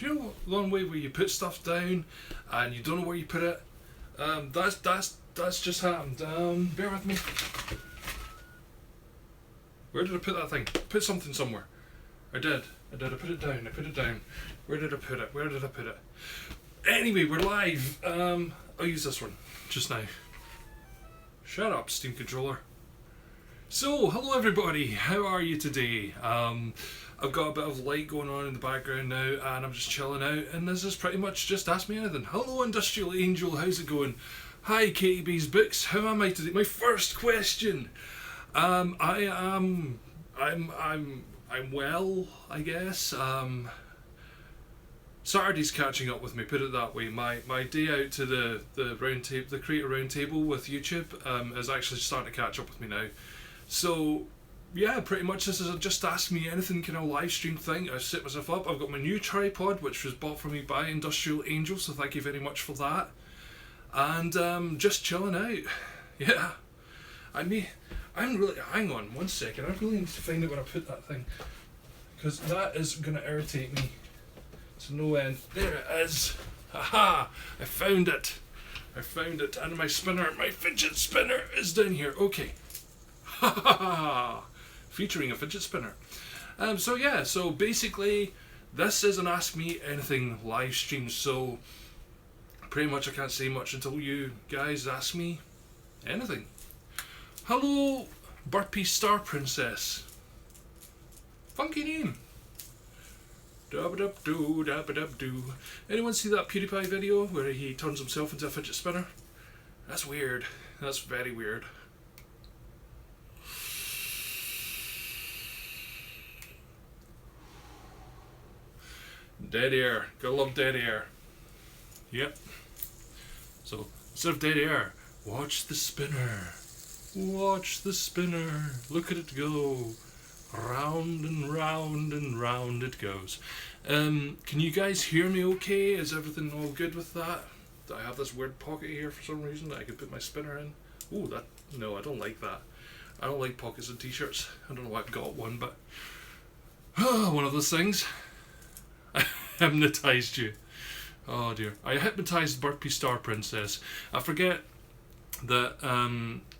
you know the one way where you put stuff down and you don't know where you put it? That's just happened. Bear with me. Where did I put that thing? Put something somewhere. I did. I put it down. Where did I put it? Anyway, we're live. I'll use this one just now. Shut up, Steam Controller. So, hello everybody. How are you today? I've got a bit of light going on in the background now, and I'm just chilling out. And this is pretty much just Ask Me Anything. Hello, Industrial Angel. How's it going? Hi, Katie B's Books. How am I today? My first question. I'm well, I guess. Saturday's catching up with me, put it that way. My day out to the creator round table with YouTube is actually starting to catch up with me now. So yeah, pretty much this is a just Ask Me Anything kind of live stream thing. I've set myself up. I've got my new tripod, which was bought for me by Industrial Angel, so thank you very much for that. And just chilling out. Yeah. I'm really, hang on one second, I really need to find out where I put that thing, because that is going to irritate me to no end. There it is. Haha, I found it, and my fidget spinner is down here. Okay. Ha ha ha, featuring a fidget spinner. So basically this is an Ask Me Anything live stream, so pretty much I can't say much until you guys ask me anything. Hello, Burpee Star Princess. Funky name. Dub-a-dub-doo, dub-a-dub-doo. Anyone see that PewDiePie video where he turns himself into a fidget spinner? That's weird. That's very weird. Dead air. Gotta love dead air. Yep. So, instead of dead air, watch the spinner. Watch the spinner, look at it go, round and round and round it goes. Can you guys hear me okay? Is everything all good with that? Do I have this weird pocket here for some reason that I could put my spinner in? Ooh, no, I don't like that. I don't like pockets in t-shirts. I don't know why I've got one, but one of those things. I hypnotized you. Oh dear. I hypnotized Burpee Star Princess. I forget that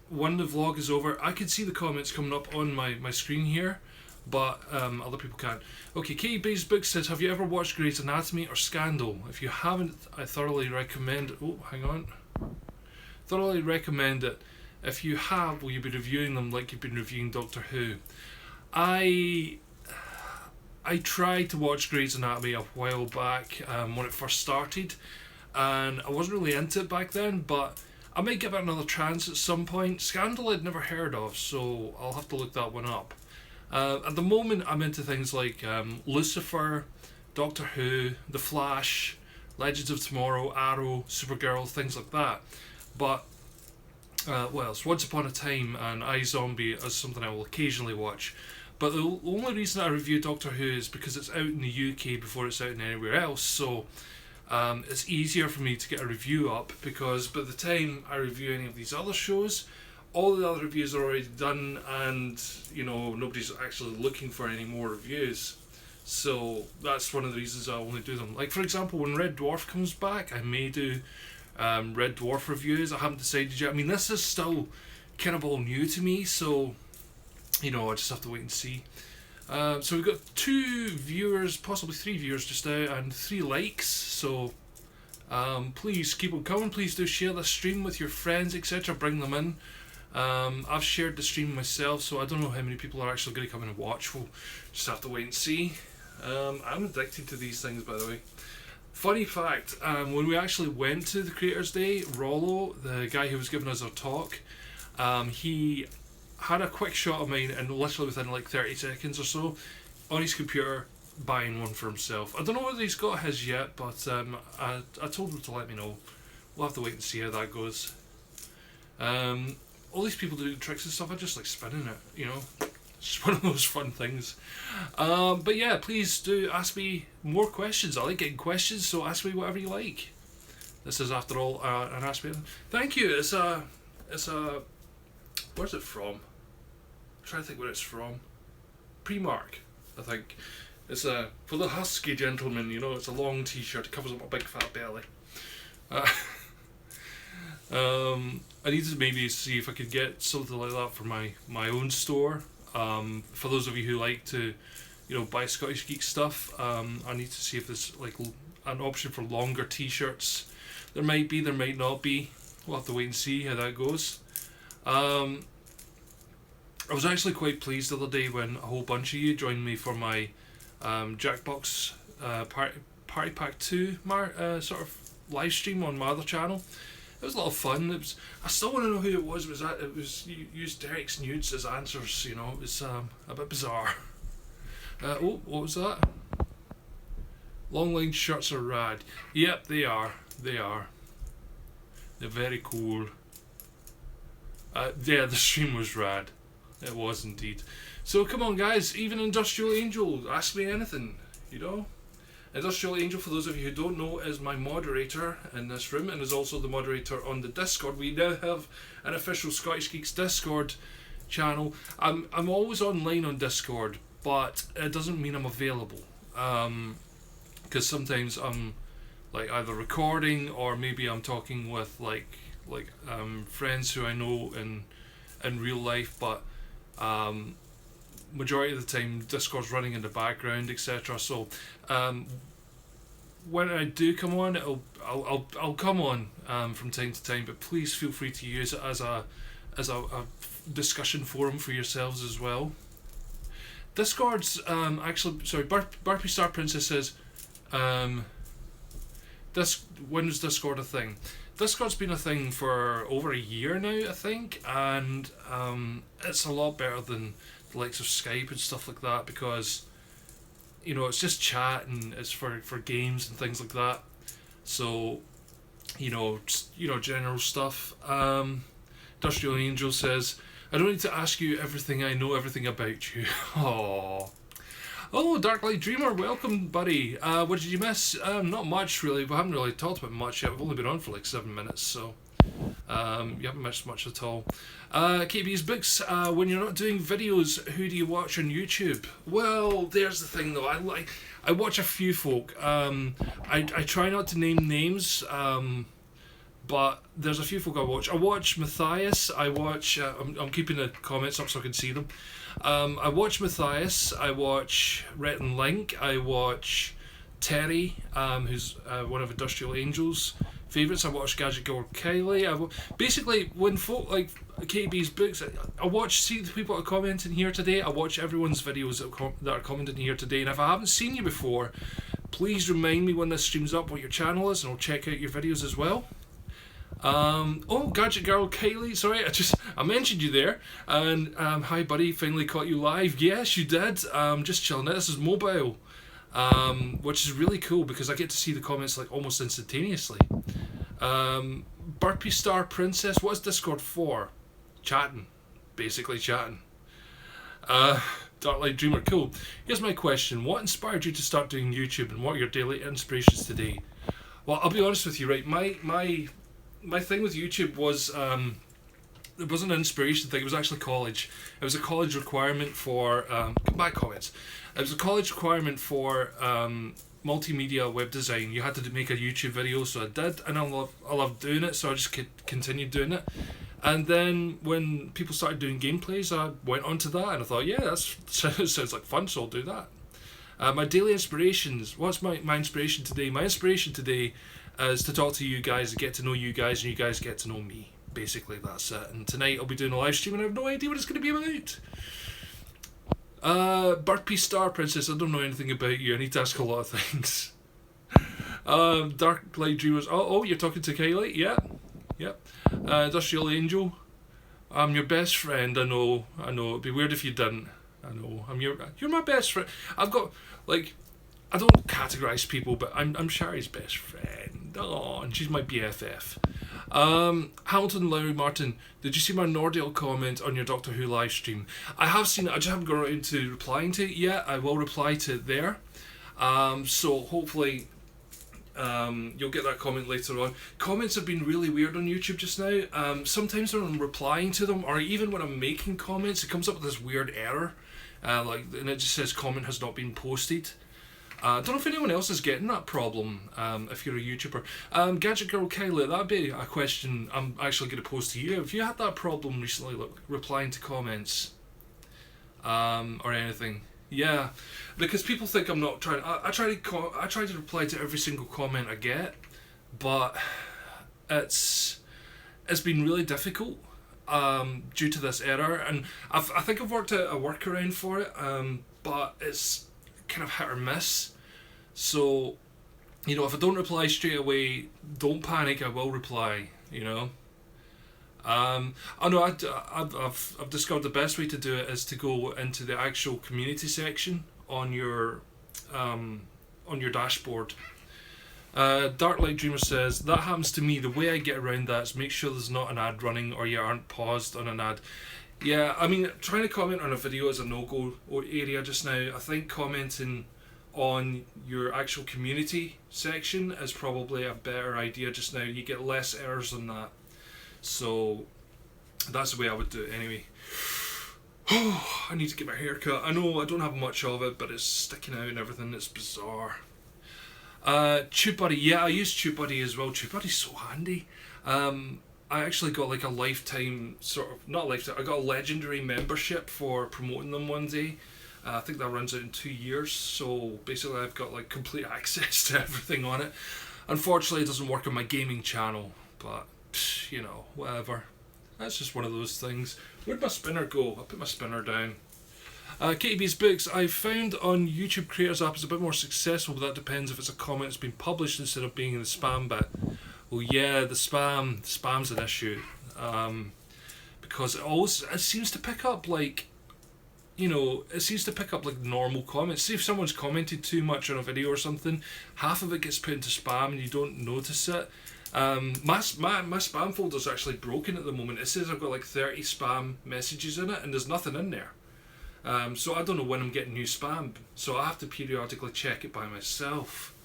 when the vlog is over, I can see the comments coming up on my screen here, but other people can't. Okay, Katie Bay's Book says, have you ever watched Grey's Anatomy or Scandal? If you haven't, I thoroughly recommend it. Oh, hang on. Thoroughly recommend it. If you have, will you be reviewing them like you've been reviewing Doctor Who? I tried to watch Grey's Anatomy a while back when it first started, and I wasn't really into it back then, but I might give it another chance at some point. Scandal I'd never heard of, so I'll have to look that one up. At the moment I'm into things like Lucifer, Doctor Who, The Flash, Legends of Tomorrow, Arrow, Supergirl, things like that. But what else? Once Upon a Time and iZombie is something I will occasionally watch. But the only reason I review Doctor Who is because it's out in the UK before it's out in anywhere else, so it's easier for me to get a review up, because by the time I review any of these other shows, all the other reviews are already done, and you know, nobody's actually looking for any more reviews. So that's one of the reasons I only do them. Like for example, when Red Dwarf comes back, I may do Red Dwarf reviews. I haven't decided yet. I mean, this is still kind of all new to me, so you know, I just have to wait and see. So we've got 2 viewers, possibly 3 viewers just now, and 3 likes, so please keep on coming. Please do share the stream with your friends, etc. Bring them in. I've shared the stream myself, so I don't know how many people are actually going to come in and watch. We'll just have to wait and see. I'm addicted to these things, by the way. Funny fact, when we actually went to the Creators Day, Rollo, the guy who was giving us our talk, he had a quick shot of mine, and literally within like 30 seconds or so, on his computer, buying one for himself. I don't know whether he's got his yet, but I told him to let me know. We'll have to wait and see how that goes. All these people do tricks and stuff, I just like spinning it, you know. It's just one of those fun things. But yeah, please do ask me more questions. I like getting questions, so ask me whatever you like. This is, after all, an Ask Me. Thank you. It's a. Where's it from? I'm trying to think where it's from. Primark, I think. It's for the husky gentleman, you know, it's a long t-shirt, it covers up my big fat belly. I need to maybe see if I could get something like that for my own store. For those of you who like to, you know, buy Scottish Geek stuff, I need to see if there's like an option for longer t-shirts. There might be, there might not be. We'll have to wait and see how that goes. I was actually quite pleased the other day when a whole bunch of you joined me for my Jackbox Party Pack 2 sort of live stream on my other channel. It was a lot of fun. I still want to know who it was. It was used Derek's nudes as answers. You know, it was a bit bizarre. Oh, what was that? Long line shirts are rad. Yep, they are. They are. They're very cool. Yeah, the stream was rad. It was indeed. So come on, guys. Even Industrial Angel, ask me anything. You know. Industrial Angel, for those of you who don't know, is my moderator in this room and is also the moderator on the Discord. We now have an official Scottish Geeks Discord channel. I'm always online on Discord, but it doesn't mean I'm available. Because sometimes I'm like either recording or maybe I'm talking with like friends who I know in real life, but majority of the time Discord's running in the background, etc. So when I do come on, I'll come on from time to time, but please feel free to use it as a discussion forum for yourselves as well. Discord's actually, sorry, Barpy Star Princess says, when was Discord a thing? Discord's been a thing for over a year now, I think, and it's a lot better than the likes of Skype and stuff like that, because you know it's just chat and it's for games and things like that. So you know general stuff. Industrial Angel says, I don't need to ask you everything, I know everything about you. Aww. Oh, Dark Light Dreamer, welcome, buddy. What did you miss? Not much, really. We haven't really talked about much yet. We've only been on for like 7 minutes, so you haven't missed much at all. KB's Books, when you're not doing videos, who do you watch on YouTube? Well, there's the thing, though. I watch a few folk. I try not to name names, but there's a few folk I watch. I watch Matthias. I watch... I'm keeping the comments up so I can see them. I watch Matthias, I watch Rhett and Link, I watch Terry, who's one of Industrial Angel's favourites. I watch Gadget Girl Kylie. Basically, when folk like KB's Books, I see the people that are commenting here today. I watch everyone's videos that are commenting here today, and if I haven't seen you before, please remind me when this stream's up what your channel is, and I'll check out your videos as well. Oh, Gadget Girl Kylie, sorry, I mentioned you there, and hi buddy, finally caught you live. Yes, you did. Just chilling. This is mobile, which is really cool because I get to see the comments like almost instantaneously. Burpee Star Princess, what's Discord for? Chatting, basically chatting. Dark Light Dreamer, cool. Here's my question: what inspired you to start doing YouTube, and what are your daily inspirations today? Well, I'll be honest with you, right? My thing with YouTube was it wasn't an inspiration thing. It was actually college. It was a college requirement for comments. It was a college requirement for multimedia web design. You had to make a YouTube video, so I did, and I loved doing it. So I just continued doing it. And then when people started doing gameplays, I went onto that, and I thought, yeah, that sounds like fun, so I'll do that. My daily inspirations. What's my inspiration today? My inspiration today is to talk to you guys, get to know you guys, and you guys get to know me. Basically, that's it. And tonight I'll be doing a live stream, and I have no idea what it's going to be about. Burpee Star Princess, I don't know anything about you. I need to ask a lot of things. Dark Light Dreamers. Oh, you're talking to Kylie? Yeah. Yep. Industrial Angel. I'm your best friend. I know. It'd be weird if you didn't. I know. You're my best friend. I've got like. I don't categorise people, but I'm Shari's best friend. Oh, and she's my BFF. Hamilton Lowry Martin, did you see my Nordale comment on your Doctor Who live stream? I have seen it, I just haven't got around to replying to it yet. I will reply to it there. So hopefully you'll get that comment later on. Comments have been really weird on YouTube just now. Sometimes when I'm replying to them, or even when I'm making comments, it comes up with this weird error. and it just says comment has not been posted. I don't know if anyone else is getting that problem. If you're a YouTuber, Gadget Girl Kylie, that'd be a question I'm actually going to pose to you. Have you had that problem recently, like replying to comments, or anything? Yeah, because people think I'm not trying. I try to reply to every single comment I get, but it's been really difficult due to this error, and I think I've worked out a workaround for it, but it's kind of hit or miss. So, if I don't reply straight away, don't panic. I will reply. I know I've discovered the best way to do it is to go into the actual community section on your dashboard. Dark Light Dreamer says, that happens to me. The way I get around that is make sure there's not an ad running or you aren't paused on an ad. Yeah, I mean, trying to comment on a video is a no-go area just now. I think commenting on your actual community section is probably a better idea just now. You get less errors on that. So that's the way I would do it anyway. I need to get my hair cut. I know I don't have much of it, but it's sticking out and everything. It's bizarre. TubeBuddy, yeah, I use TubeBuddy as well. TubeBuddy's so handy. I actually got like a lifetime not lifetime. I got a legendary membership for promoting them one day. I think that runs out in 2 years. So basically, I've got like complete access to everything on it. Unfortunately, it doesn't work on my gaming channel, but whatever. That's just one of those things. Where'd my spinner go? I put my spinner down. KTB's Books, I found on YouTube Creators app is a bit more successful, but that depends if it's a comment that's been published instead of being in the spam bit. Well, yeah, the spam's an issue, because it seems to pick up like, normal comments. See if someone's commented too much on a video or something, half of it gets put into spam and you don't notice it. My spam folder's actually broken at the moment. It says I've got like 30 spam messages in it and there's nothing in there. So I don't know when I'm getting new spam, so I have to periodically check it by myself.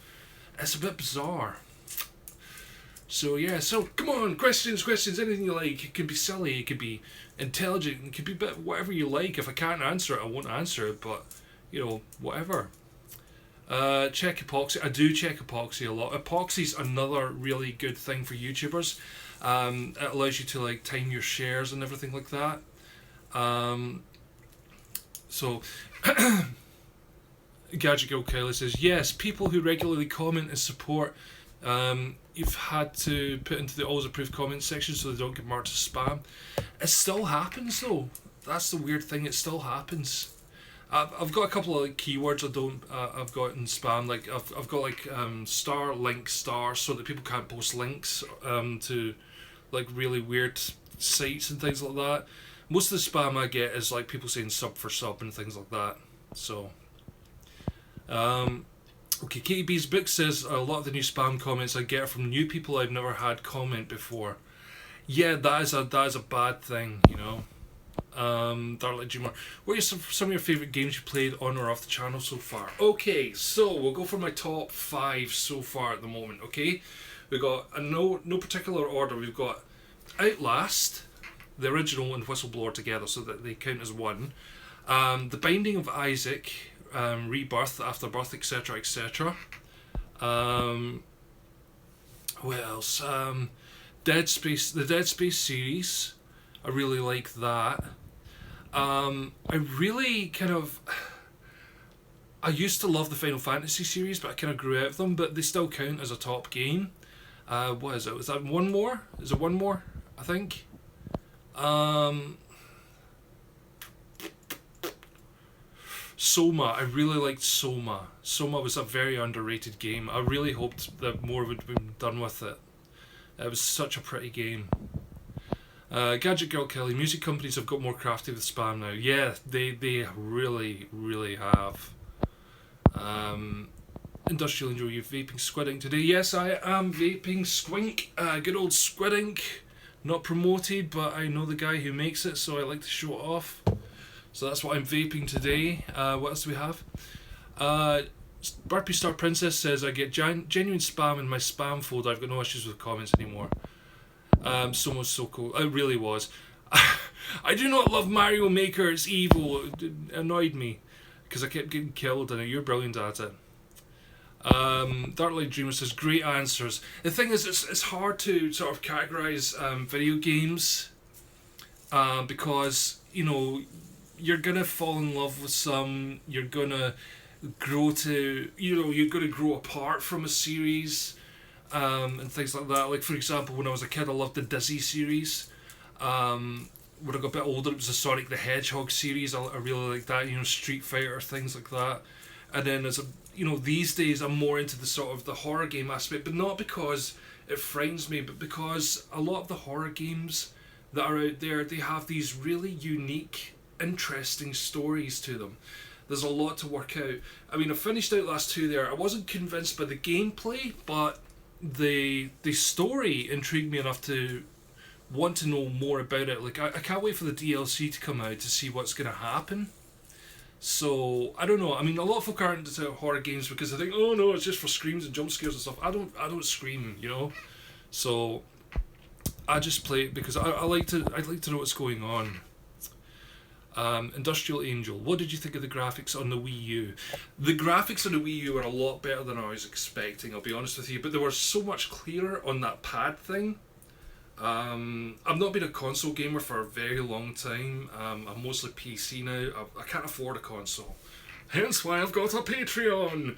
It's a bit bizarre. So yeah, so come on, questions, anything you like. It can be silly, it could be intelligent, it could be a bit whatever you like. If I can't answer it, I won't answer it, but whatever. Check epoxy. I do check epoxy a lot. Epoxy's another really good thing for YouTubers. It allows you to like time your shares and everything like that. So Gadget Girl Kelly says, yes, people who regularly comment and support, you've had to put into the always approved comment section so they don't get marked as spam. It still happens though. That's the weird thing. It still happens. I've got a couple of like keywords I've got in spam. Like I've got like star, link, star, so that people can't post links to like really weird sites and things like that. Most of the spam I get is like people saying sub for sub and things like that. So, okay, KTB's Book says a lot of the new spam comments I get are from new people I've never had comment before. Yeah, that is a bad thing, Darla Dreamer, what are some of your favourite games you played on or off the channel so far? Okay, so we'll go for my top 5 so far at the moment, okay? We've got, no particular order, we've got Outlast, the original and Whistleblower together, so that they count as one. The Binding of Isaac, Rebirth, Afterbirth, etc., etc. What else? The Dead Space series. I really like that. I really I used to love the Final Fantasy series, but I kind of grew out of them, but they still count as a top game. What is it? Is that one more? Is it one more? I think. Soma, I really liked Soma. Soma was a very underrated game. I really hoped that more would have been done with it. It was such a pretty game. Gadget Girl Kelly, music companies have got more crafty with spam now. Yeah, they really, really have. Industrial Enjoy, you vaping Squid Ink today? Yes, I am vaping Squink. Good old Squid Ink. Not promoted, but I know the guy who makes it, so I like to show it off. So that's what I'm vaping today. What else do we have? Burpee Star Princess says, I get genuine spam in my spam folder. I've got no issues with comments anymore. Someone's so cool. It really was. I do not love Mario Maker. It's evil. It annoyed me because I kept getting killed in it. You're brilliant at it. Darla Dreamer says, great answers. The thing is, it's hard to sort of categorize video games because, you know, you're going to fall in love with some, you're going to grow to, you know, you're going to grow apart from a series and things like that. Like, for example, when I was a kid, I loved the Dizzy series. When I got a bit older, it was the Sonic the Hedgehog series. I really like that, you know, Street Fighter, things like that. And then as a, you know, these days I'm more into the sort of the horror game aspect, but not because it frightens me, but because a lot of the horror games that are out there, they have these really unique, interesting stories to them. There's a lot to work out. I mean, I finished out last two there. I wasn't convinced by the gameplay, but the story intrigued me enough to want to know more about it. Like, I can't wait for the DLC to come out to see what's going to happen. So I don't know. I mean, a lot of folk aren't into horror games because they think, oh no, it's just for screams and jump scares and stuff. I don't scream, you know. So I just play it because I'd like to know what's going on. Industrial Angel, what did you think of the graphics on the Wii U? The graphics on the Wii U are a lot better than I was expecting, I'll be honest with you, but they were so much clearer on that pad thing. I've not been a console gamer for a very long time. I'm mostly PC now. I can't afford a console. Hence why I've got a Patreon.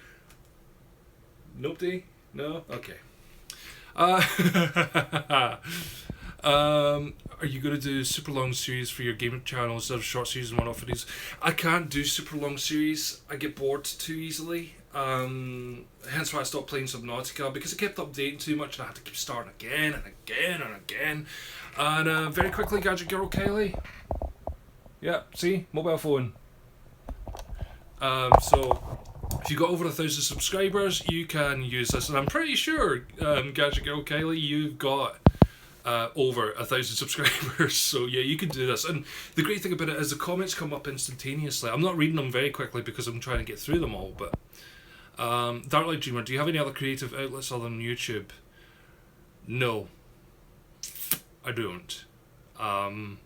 Nobody? No? Okay. Are you going to do super long series for your gaming channel instead of short series and one-off videos? I can't do super long series. I get bored too easily. Hence why I stopped playing Subnautica, because it kept updating too much and I had to keep starting again and again and again. And very quickly, Gadget Girl Kylie. Yeah, see? Mobile phone. So if you got over 1,000 subscribers, you can use this. And I'm pretty sure, Gadget Girl Kylie, you've got over 1,000 subscribers, so yeah, you can do this. And the great thing about it is the comments come up instantaneously. I'm not reading them very quickly because I'm trying to get through them all, but Dark Dreamer, do you have any other creative outlets other than YouTube? No, I don't. I'm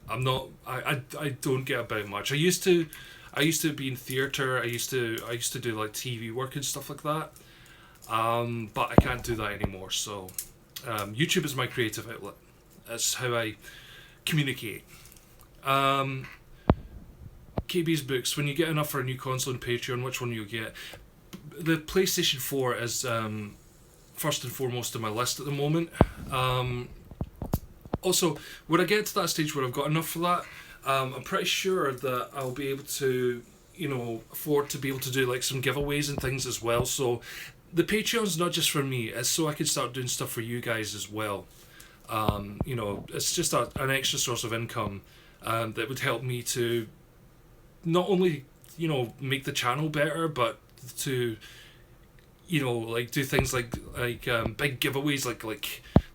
not. I don't get about much. I used to be in theatre. I used to do like TV work and stuff like that. But I can't do that anymore. So YouTube is my creative outlet. That's how I communicate. KB's books. When you get enough for a new console and Patreon, which one you'll get? The PlayStation 4 is first and foremost on my list at the moment. Also, when I get to that stage where I've got enough for that, I'm pretty sure that I'll be able to, you know, afford to be able to do like some giveaways and things as well. So the Patreon's not just for me, it's so I can start doing stuff for you guys as well. You know, it's just an extra source of income that would help me to not only, you know, make the channel better, but to, you know, like do things like big giveaways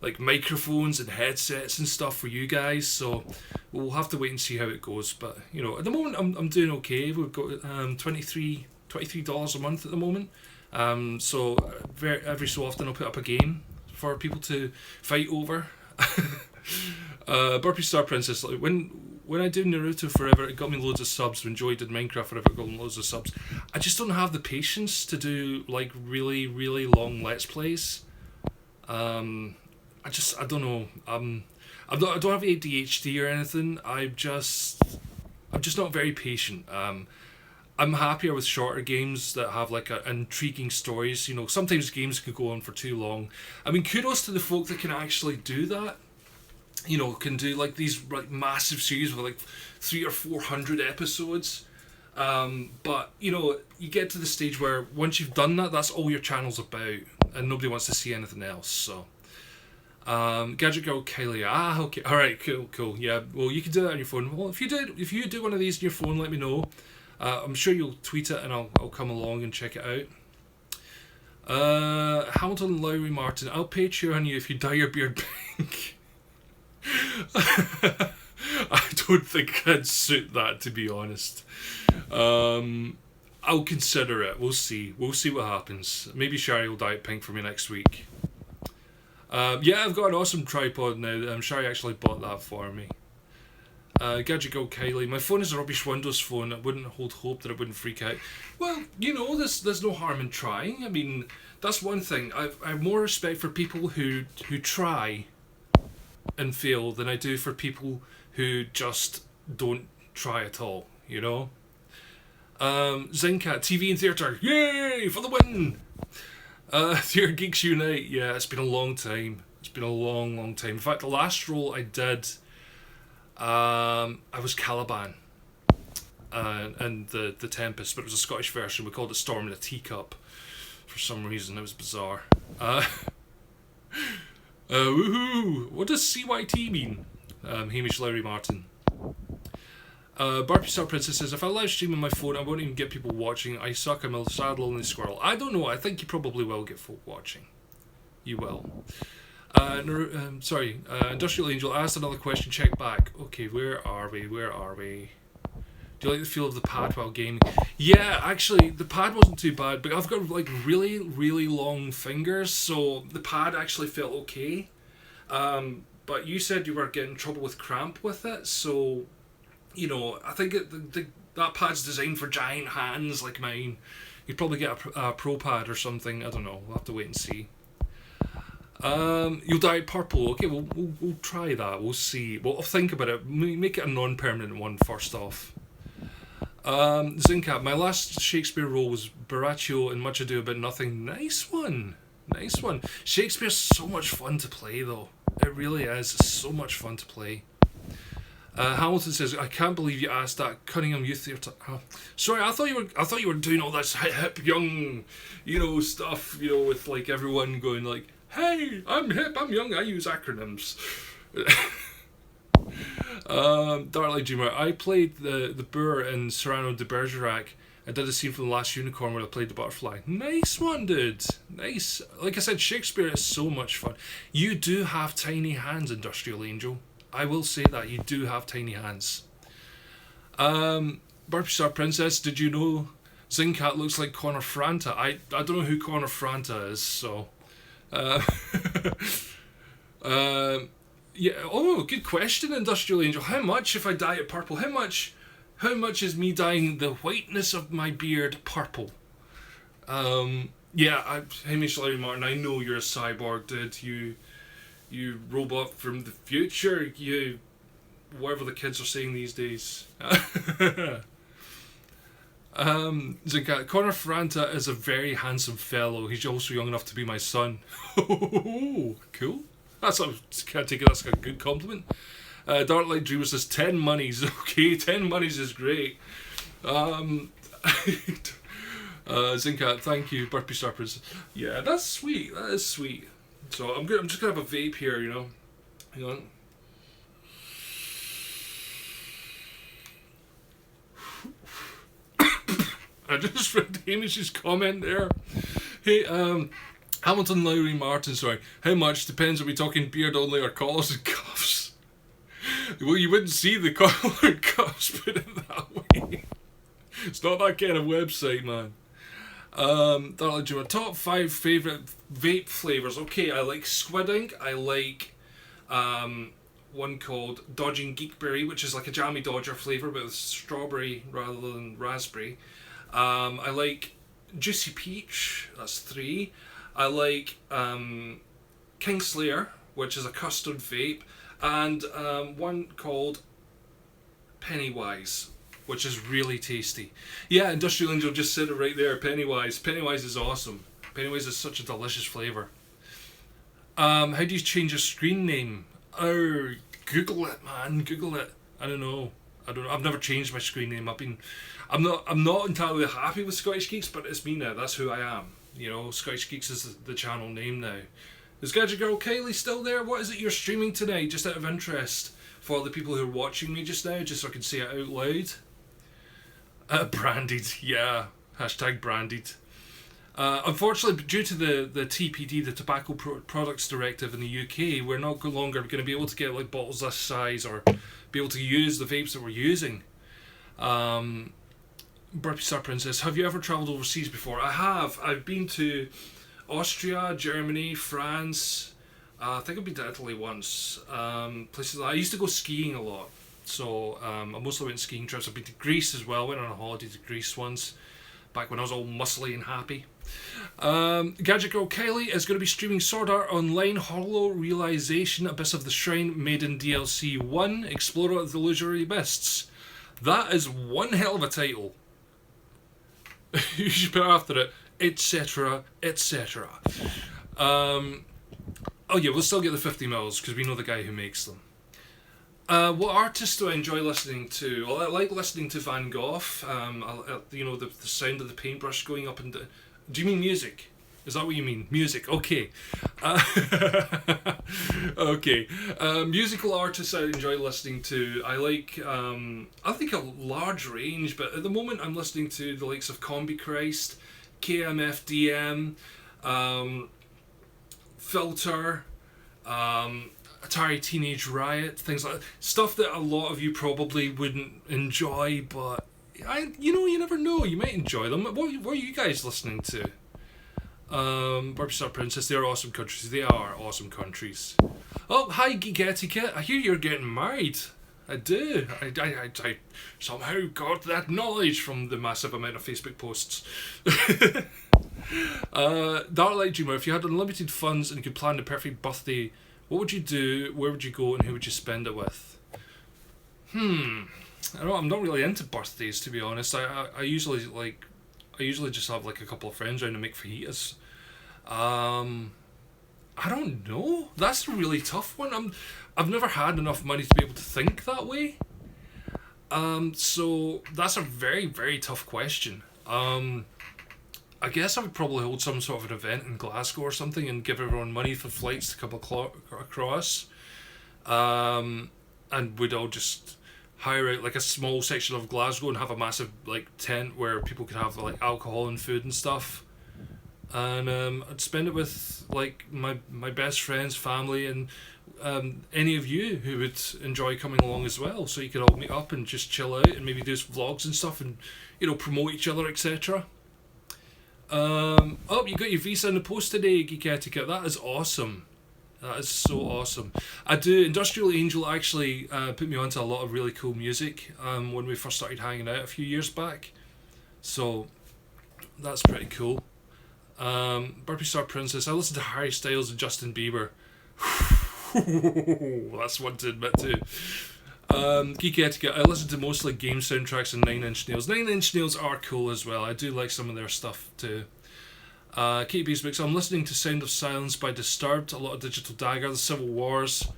like microphones and headsets and stuff for you guys. So we'll have to wait and see how it goes. But you know, at the moment I'm doing okay. We've got $23 a month at the moment. So every so often I'll put up a game for people to fight over. Burpee Star Princess, like when I did Naruto Forever, it got me loads of subs. When Joy did Minecraft Forever, it got me loads of subs. I just don't have the patience to do like really, really long Let's Plays. I don't know. I don't have ADHD or anything. I'm just not very patient. I'm happier with shorter games that have like intriguing stories. You know, sometimes games can go on for too long. I mean, kudos to the folk that can actually do that. You know, can do like these like massive series with like 300 or 400 episodes. But you know, you get to the stage where once you've done that, that's all your channel's about, and nobody wants to see anything else. So, Gadget Girl Kylie. Okay, all right, cool. Yeah, well, you can do that on your phone. Well, if you do one of these on your phone, let me know. I'm sure you'll tweet it, and I'll come along and check it out. Hamilton Lowry Martin. I'll Patreon you if you dye your beard pink. I don't think I'd suit that, to be honest. I'll consider it. We'll see what happens. Maybe Shari will dye it pink for me next week. Yeah, I've got an awesome tripod now. Shari actually bought that for me. Gadget Girl Kylie, my phone is a rubbish Windows phone. I wouldn't hold hope that it wouldn't freak out. Well, you know, there's no harm in trying. I mean, that's one thing. I have more respect for people who try and fail than I do for people who just don't try at all, you know? Zincat, TV and theatre, yay, for the win! Theatre Geeks Unite, yeah, it's been a long time. It's been a long, long time. In fact, the last role I did, I was Caliban. And the Tempest, but it was a Scottish version. We called it Storm in a Teacup. For some reason, it was bizarre. Woohoo! What does CYT mean? Hamish Lowry Martin. Barbie Star Princess says, if I live stream on my phone, I won't even get people watching. I suck, I'm a sad, lonely squirrel. I don't know, I think you probably will get folk watching. You will. Industrial Angel asked another question, check back. Okay, where are we? Do you like the feel of the pad while gaming? Yeah, actually, the pad wasn't too bad, but I've got like really, really long fingers, so the pad actually felt okay. But you said you were getting trouble with cramp with it, so, you know, I think that pad's designed for giant hands like mine. You'd probably get a Pro Pad or something, I don't know, we'll have to wait and see. You'll dye it purple. Okay, we'll try that. We'll see. We'll think about it. Make it a non-permanent one first off. Zincat, my last Shakespeare role was Baraccio in Much Ado About Nothing. Nice one. Shakespeare's so much fun to play, though. It really is. It's so much fun to play. Hamilton says, I can't believe you asked that. Cunningham Youth Theatre. Oh. Sorry, I thought you were doing all this hip young, you know, stuff. You know, with like everyone going like, hey, I'm hip, I'm young, I use acronyms. Darla Dreamer, I played the Boer in Cyrano de Bergerac. I did a scene from The Last Unicorn where I played the butterfly. Nice one, dude. Nice. Like I said, Shakespeare is so much fun. You do have tiny hands, Industrial Angel. I will say that. You do have tiny hands. Burpee Star Princess, did you know Zincat looks like Connor Franta? I don't know who Connor Franta is, so... yeah. Oh, good question, Industrial Angel. How much if I dye it purple? How much is me dyeing the whiteness of my beard purple? Yeah. Hamish Larry Martin, I know you're a cyborg, dude. You robot from the future. You, whatever the kids are saying these days. Zincat, Connor Franta is a very handsome fellow. He's also young enough to be my son. Cool. Can't take it, that's a good compliment. Dark Light Dreamer says 10 monies. Okay, 10 monies is great. Zincat, thank you. Burpee Star Princess. Yeah, that's sweet. That is sweet. So I'm just gonna have a vape here, you know. Hang on. I just read Hamish's comment there. Hey, Hamilton Lowry Martin, sorry. How much? Depends, are we talking beard only or collars and cuffs? Well, you wouldn't see the collar and cuffs, put it that way. It's not that kind of website, man. Top 5 favourite vape flavours. Okay, I like Squid Ink. I like one called Dodging Geekberry, which is like a Jammy Dodger flavour, but with strawberry rather than raspberry. I like Juicy Peach, that's 3. I like Kingslayer, which is a custard vape, and one called Pennywise, which is really tasty. Yeah, Industrial Angel just said it right there, Pennywise. Pennywise is awesome. Pennywise is such a delicious flavour. How do you change your screen name? Oh, Google it, man. Google it. I don't know. I've never changed my screen name. I'm not entirely happy with Scottish Geeks, but it's me now. That's who I am. You know, Scottish Geeks is the channel name now. Is Gadget Girl Kylie still there? What is it you're streaming tonight? Just out of interest for the people who are watching me just now, just so I can say it out loud. Branded, yeah. Hashtag branded. Unfortunately, due to the TPD, the Tobacco Products Directive in the UK, we're no longer going to be able to get like bottles this size or be able to use the vapes that we're using. Burpee Star Princess, have you ever travelled overseas before? I have. I've been to Austria, Germany, France. I think I've been to Italy once. Places I used to go skiing a lot. So I mostly went skiing trips. I've been to Greece as well. Went on a holiday to Greece once, back when I was all muscly and happy. Gadget Girl Kylie is going to be streaming Sword Art Online, Hollow Realization, Abyss of the Shrine, Maiden DLC 1, Explorer of the Illusory Mists. That is one hell of a title. You should put after it, etc., etc. Oh yeah, we'll still get the 50 mils because we know the guy who makes them. What artists do I enjoy listening to? Well, I like listening to Van Gogh. The sound of the paintbrush going up and down. Do you mean music? Is that what you mean? Music, okay. Okay. Musical artists I enjoy listening to. I like, I think a large range, but at the moment I'm listening to the likes of Combi Christ, KMFDM, Filter, Atari Teenage Riot, things like that. Stuff that a lot of you probably wouldn't enjoy, but you never know. You might enjoy them. What are you guys listening to? Barbie Star Princess, they are awesome countries. They are awesome countries. Oh, hi Geek Etiquette. I hear you're getting married. I do. I somehow got that knowledge from the massive amount of Facebook posts. Dark Light Dreamer, if you had unlimited funds and could plan the perfect birthday, what would you do, where would you go, and who would you spend it with? I don't know, I'm not really into birthdays, to be honest. I usually just have like a couple of friends around and make fajitas. I don't know. That's a really tough one. I've never had enough money to be able to think that way. So that's a very, very tough question. I guess I would probably hold some sort of an event in Glasgow or something and give everyone money for flights to come across. And we'd all just hire out like a small section of Glasgow and have a massive like tent where people could have like alcohol and food and stuff. And I'd spend it with like my best friends, family, and any of you who would enjoy coming along as well. So you could all meet up and just chill out and maybe do some vlogs and stuff and promote each other, etc. Oh, you got your visa in the post today, Geek Etiquette. That is awesome. That is so awesome. I do. Industrial Angel actually put me onto a lot of really cool music when we first started hanging out a few years back. So that's pretty cool. Burpee Star Princess. I listen to Harry Styles and Justin Bieber. That's one to admit to. Geek Etiquette. I listen to mostly game soundtracks and 9 Inch Nails. 9 Inch Nails are cool as well. I do like some of their stuff too. Katie Beesmix. I'm listening to Sound of Silence by Disturbed. A lot of Digital Dagger. The Civil Wars.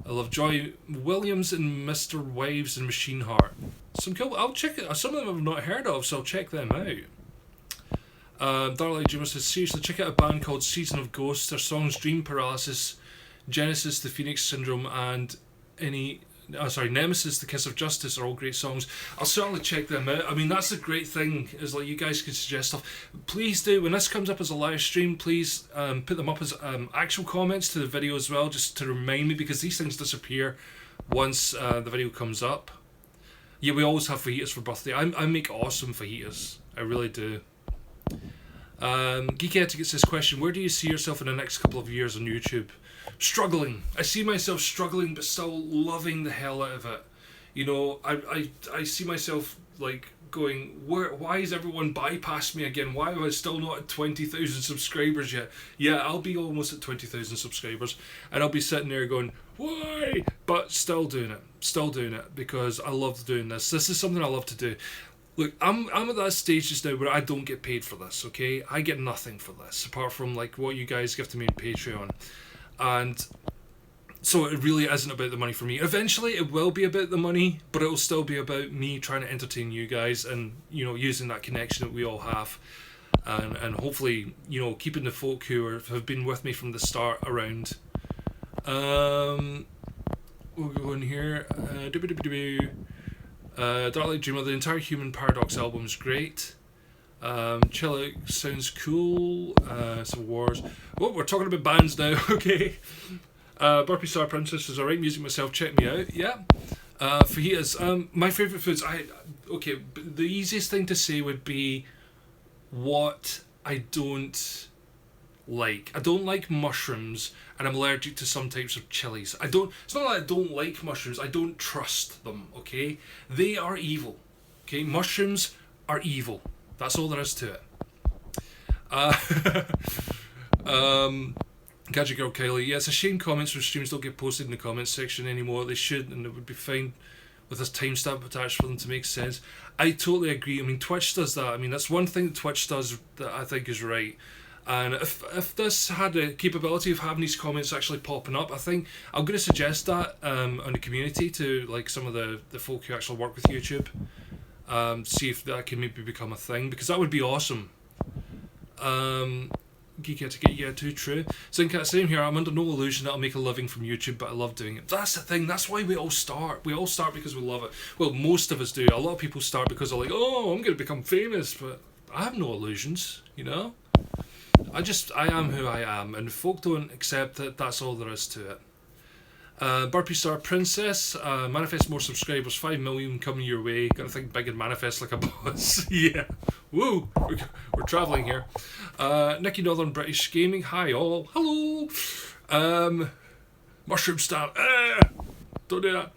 I love Joy Williams and Mr. Wives and Machine Heart. Some cool. I'll check it. Some of them I've not heard of, so I'll check them out. Darla Geist says, seriously, check out a band called Season of Ghosts. Their songs Dream Paralysis, Genesis, The Phoenix Syndrome, and Nemesis, The Kiss of Justice are all great songs. I'll certainly check them out. I mean, that's the great thing, is like you guys can suggest stuff. Please do, when this comes up as a live stream, please put them up as actual comments to the video as well, just to remind me, because these things disappear once the video comes up. Yeah, we always have fajitas for birthday. I make awesome fajitas. I really do. Geek Etiquette says, question, where do you see yourself in the next couple of years on YouTube? Struggling. I see myself struggling but still loving the hell out of it. You know, I see myself like going, why is everyone bypassed me again? Why am I still not at 20,000 subscribers yet? Yeah, I'll be almost at 20,000 subscribers and I'll be sitting there going, why? But still doing it because I love doing this. This is something I love to do. Look, I'm at that stage just now where I don't get paid for this, okay? I get nothing for this, apart from like what you guys give to me on Patreon. And so it really isn't about the money for me. Eventually it will be about the money, but it will still be about me trying to entertain you guys and, using that connection that we all have. And hopefully, keeping the folk who have been with me from the start around. We'll go in here. Dark Light Dreamer, the entire Human Paradox album is great. Chill Out sounds cool. Some Wars. Oh, we're talking about bands now, okay. Burpee Star Princess is alright music myself, check me out, yeah. Fajitas, my favourite foods, the easiest thing to say would be what I don't like. I don't like mushrooms, and I'm allergic to some types of chilies. It's not that I don't like mushrooms, I don't trust them, okay? They are evil, okay? Mushrooms are evil. That's all there is to it. Gadget Girl Kylie, yeah, it's a shame comments from streams don't get posted in the comments section anymore. They should, and it would be fine with this timestamp attached for them to make sense. I totally agree. I mean, Twitch does that. I mean, that's one thing that Twitch does that I think is right. And if this had a capability of having these comments actually popping up, I think I'm going to suggest that on the community to like some of the folk who actually work with YouTube. See if that can maybe become a thing, because that would be awesome. Geek Etiquette, yeah, too true. Zincat, same here. I'm under no illusion that I'll make a living from YouTube, but I love doing it. That's the thing. That's why we all start. We all start because we love it. Well, most of us do. A lot of people start because they're like, oh, I'm going to become famous, but I have no illusions, you know? I am who I am, and if folk don't accept it, that's all there is to it. Burpee Star Princess, manifest more subscribers, 5 million coming your way. Gotta think big and manifest like a boss. Yeah. Woo! We're travelling here. Nicky Northern British Gaming, hi all. Hello! Mushroom Stamp. Don't do that.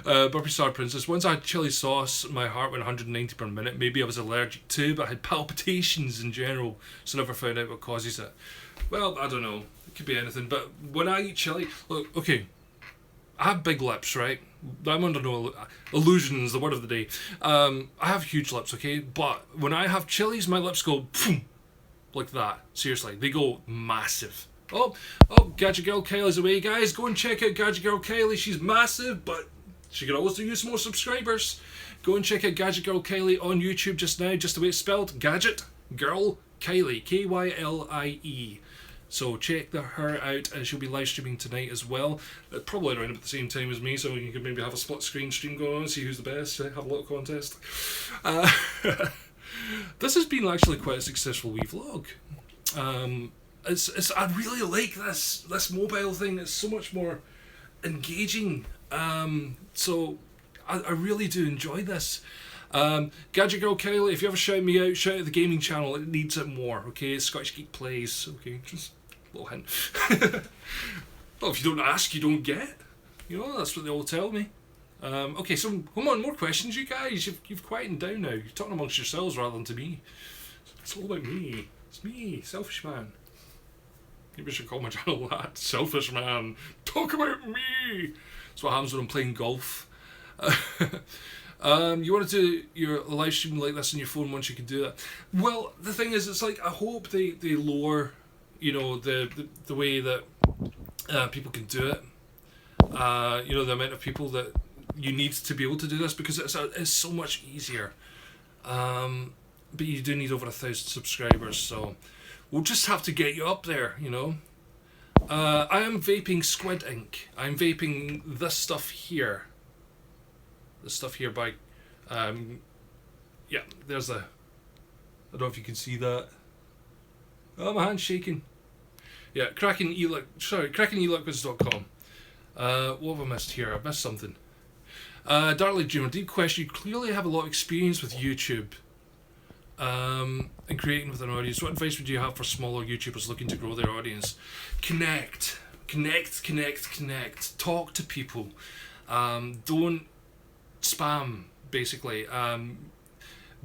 Burpee Star Princess, once I had chili sauce, my heart went 190 per minute. Maybe I was allergic too, but I had palpitations in general, so never found out what causes it. Well, I don't know. It could be anything. But when I eat chili, look, okay, I have big lips, right? I'm under no illusions, the word of the day. I have huge lips, okay? But when I have chilies, my lips go boom, like that. Seriously, they go massive. Oh, Gadget Girl Kylie's away, guys. Go and check out Gadget Girl Kylie. She's massive, but she could always use more subscribers. Go and check out Gadget Girl Kylie on YouTube just now, just the way it's spelled. Gadget Girl Kylie, Kylie. So check her out, and she'll be live streaming tonight as well. Probably around about the same time as me, so you could maybe have a split screen stream going on, see who's the best, have a little contest. This has been actually quite a successful wee vlog. I really like this mobile thing. It's so much more engaging. So I really do enjoy this. Gadget Girl Kylie, if you ever shout me out, shout out the gaming channel. It needs it more. Okay, Scottish Geek Plays. Okay, just a little hint. Well, if you don't ask, you don't get. You know, that's what they all tell me. Okay, so come on, more questions, you guys. You've quietened down now. You're talking amongst yourselves rather than to me. It's all about me. It's me, selfish man. Maybe I should call my channel that. Selfish man. Talk about me. That's what happens when I'm playing golf. You want to do your live stream like this on your phone once you can do that. Well, the thing is, it's like I hope they lower, you know, the way that people can do it. You know, the amount of people that you need to be able to do this, because it's so much easier. But you do need over 1,000 subscribers, so we'll just have to get you up there, you know. I am vaping Squid Ink. I'm vaping this stuff here. This stuff here by, yeah, there's I don't know if you can see that. Oh, my hand's shaking. Yeah, KrakenEliquids.com. What have I missed here? I've missed something. Darla Geist, deep question. You clearly have a lot of experience with YouTube. And creating with an audience. What advice would you have for smaller YouTubers looking to grow their audience? Connect. Talk to people. Don't spam, basically.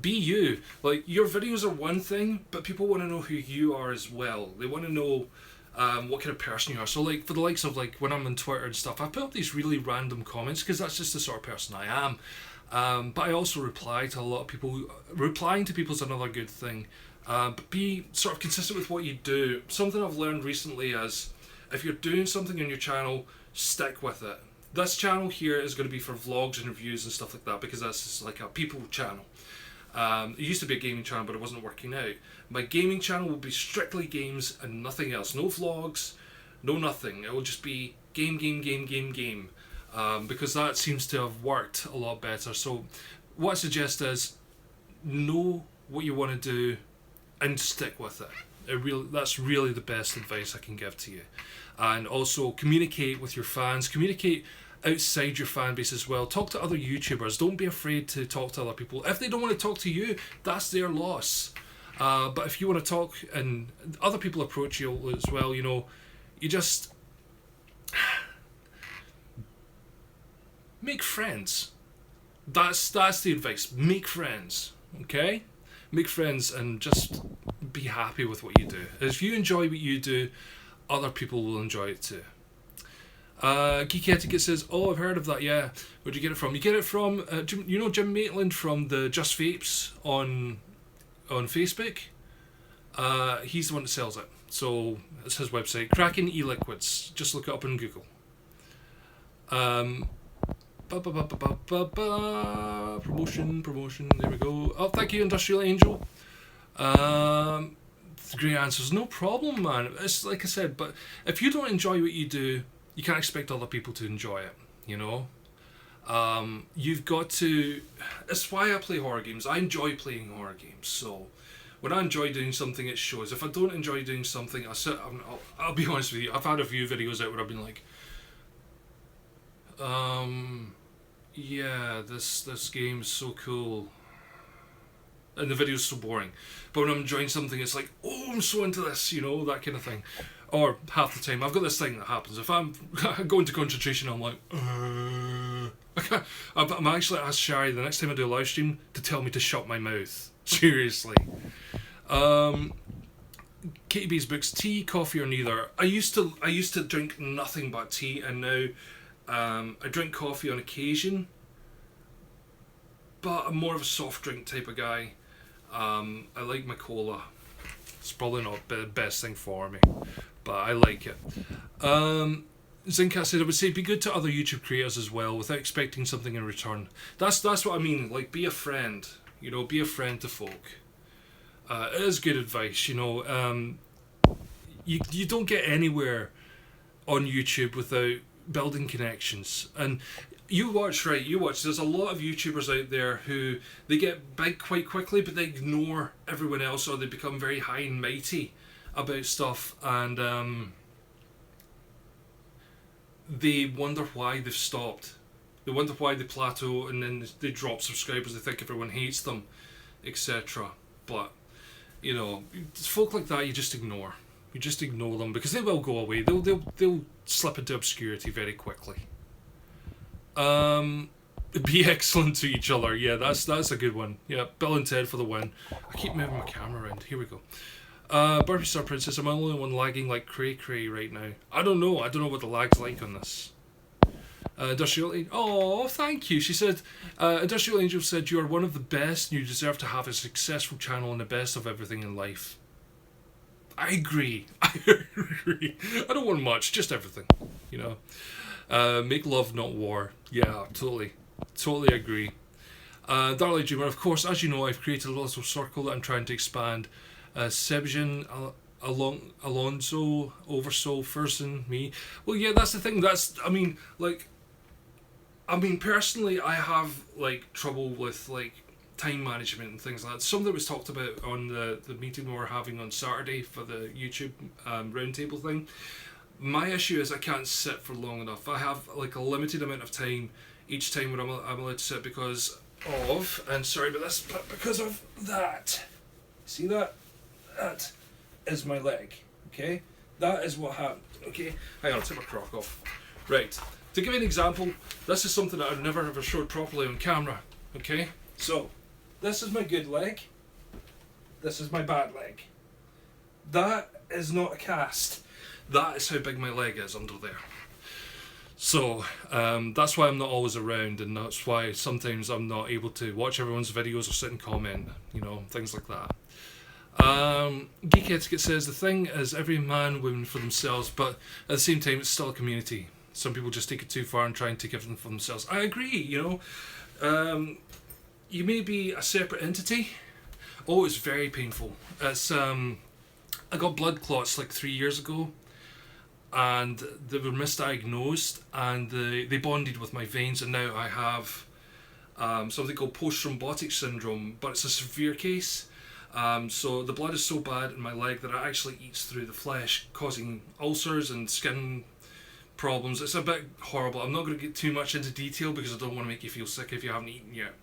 Be you. Like, your videos are one thing, but people want to know who you are as well. They want to know what kind of person you are. So, like, for the likes of, like, when I'm on Twitter and stuff, I put up these really random comments because that's just the sort of person I am. But I also reply to a lot of people. Replying to people is another good thing. But be sort of consistent with what you do. Something I've learned recently is, if you're doing something on your channel, stick with it. This channel here is going to be for vlogs and reviews and stuff like that, because that's just like a people channel. It used to be a gaming channel, but it wasn't working out. My gaming channel will be strictly games and nothing else. No vlogs, no nothing. It will just be game. Because that seems to have worked a lot better. So what I suggest is, know what you want to do and stick with it. That's really the best advice I can give to you. And also communicate with your fans. Communicate outside your fan base as well. Talk to other YouTubers. Don't be afraid to talk to other people. If they don't want to talk to you, that's their loss. But if you want to talk and other people approach you as well, you know, you just make friends. That's the advice. Make friends, okay? Make friends and just be happy with what you do. If you enjoy what you do, other people will enjoy it too. Geeky Etiquette says, "Oh, I've heard of that. Yeah, where'd you get it from? You get it from you know Jim Maitland from the Just Vapes on Facebook. He's the one that sells it. So it's his website, Kraken E-Liquids. Just look it up on Google. Promotion. There we go. Oh, thank you, Industrial Angel. Great answers. No problem, man. It's like I said, but if you don't enjoy what you do, you can't expect other people to enjoy it. You know. You've got to. It's why I play horror games. I enjoy playing horror games. So when I enjoy doing something, it shows. If I don't enjoy doing something, I'll be honest with you. I've had a few videos out where I've been like, yeah, this game's so cool, and the video's so boring. But when I'm enjoying something, it's like, oh, I'm so into this, you know, that kind of thing. Or half the time, I've got this thing that happens. If I'm going to concentration, I'm like, I'm actually asked Shari the next time I do a live stream to tell me to shut my mouth. Seriously. Katie B's books, tea, coffee, or neither. I used to drink nothing but tea, and now I drink coffee on occasion, but I'm more of a soft drink type of guy. I like my cola. It's probably not the best thing for me, but I like it. Zincat said, I would say be good to other YouTube creators as well without expecting something in return. That's what I mean, like be a friend, you know, be a friend to folk. It is good advice, you know. You don't get anywhere on YouTube without building connections. And you watch, there's a lot of YouTubers out there who they get big quite quickly, but they ignore everyone else, or they become very high and mighty about stuff, and they wonder why they've stopped. They wonder why they plateau, and then they drop subscribers. They think everyone hates them, etc. But you know, folk like that, you just ignore. You just ignore them because they will go away. They'll slip into obscurity very quickly. Be excellent to each other. Yeah, that's a good one. Yeah, Bill and Ted for the win. I keep moving my camera around. Here we go. Barbie Star Princess, I'm the only one lagging like cray right now. I don't know what the lag's like on this. Industrial Angel, oh, thank you. She said, Industrial Angel said, you are one of the best and you deserve to have a successful channel and the best of everything in life. I agree. I don't want much, just everything, you know. Make love, not war. Yeah, totally agree. Darla Dreamer, of course, as you know, I've created a little circle that I'm trying to expand. Sebjan, Alonso, Oversoul, Fersen, me. Well, yeah, that's the thing. Personally, I have like trouble with like time management and things like that. Some that was talked about on the meeting we were having on Saturday for the YouTube roundtable thing. My issue is I can't sit for long enough. I have like a limited amount of time each time when I'm allowed to sit because of that. See that? That is my leg. Okay? That is what happened. Okay? Hang on, I'll take my crock off. Right. To give you an example, this is something that I've never ever showed properly on camera. Okay? So, this is my good leg. This is my bad leg. That is not a cast. That is how big my leg is under there. So, that's why I'm not always around, and that's why sometimes I'm not able to watch everyone's videos or sit and comment, you know, things like that. Geek Etiquette says, the thing is every man, woman for themselves, but at the same time it's still a community. Some people just take it too far and try and take everything for themselves. I agree, you know. You may be a separate entity. Oh, it's very painful. It's I got blood clots like 3 years ago, and they were misdiagnosed, and they bonded with my veins, and now I have something called post-thrombotic syndrome, but it's a severe case. So the blood is so bad in my leg that it actually eats through the flesh, causing ulcers and skin problems. It's a bit horrible. I'm not going to get too much into detail because I don't want to make you feel sick if you haven't eaten yet.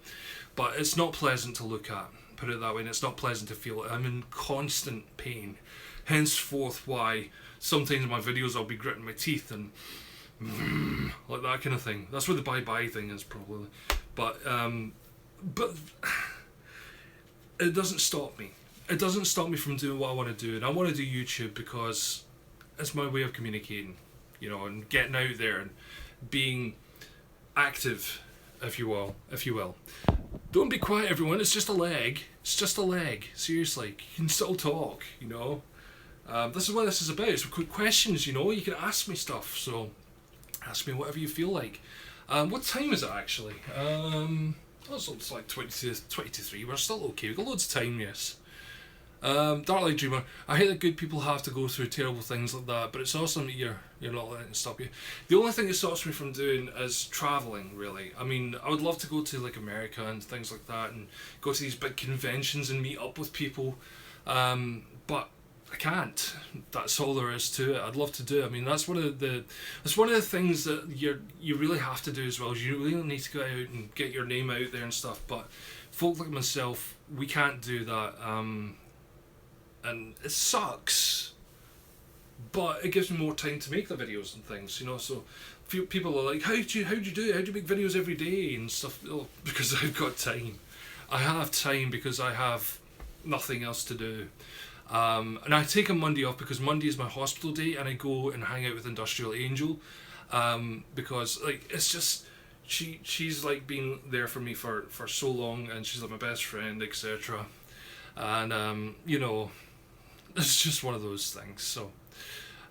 But it's not pleasant to look at. put it that way, and it's not pleasant to feel it. I'm in constant pain. Henceforth, why sometimes in my videos I'll be gritting my teeth and like that kind of thing. That's where the bye-bye thing is, probably. But it doesn't stop me. It doesn't stop me from doing what I want to do, and I want to do YouTube because it's my way of communicating, and getting out there and being active, if you will. Don't be quiet, everyone. It's just a leg. It's just a leg. Seriously, you can still talk. This is what this is about. It's quick questions. You can ask me stuff. So ask me whatever you feel like. What time is it actually? It's like 20 to 3. We're still okay. We've got loads of time. Yes. Darla Dreamer, I hate that good people have to go through terrible things like that, but it's awesome that you're not letting it stop you. The only thing that stops me from doing is travelling, really. I mean, I would love to go to like America and things like that and go to these big conventions and meet up with people, but I can't. That's all there is to it. I'd love to do it. I mean, that's one of the things that you really have to do as well. You really need to go out and get your name out there and stuff, but folk like myself, we can't do that. And it sucks, but it gives me more time to make the videos and things, so people are like, how do you do it? How do you make videos every day and stuff? Oh, because I've got time. I have time because I have nothing else to do. And I take a Monday off because Monday is my hospital day, and I go and hang out with Industrial Angel, because like it's just she's like been there for me for so long, and she's like my best friend, etc. And it's just one of those things. So,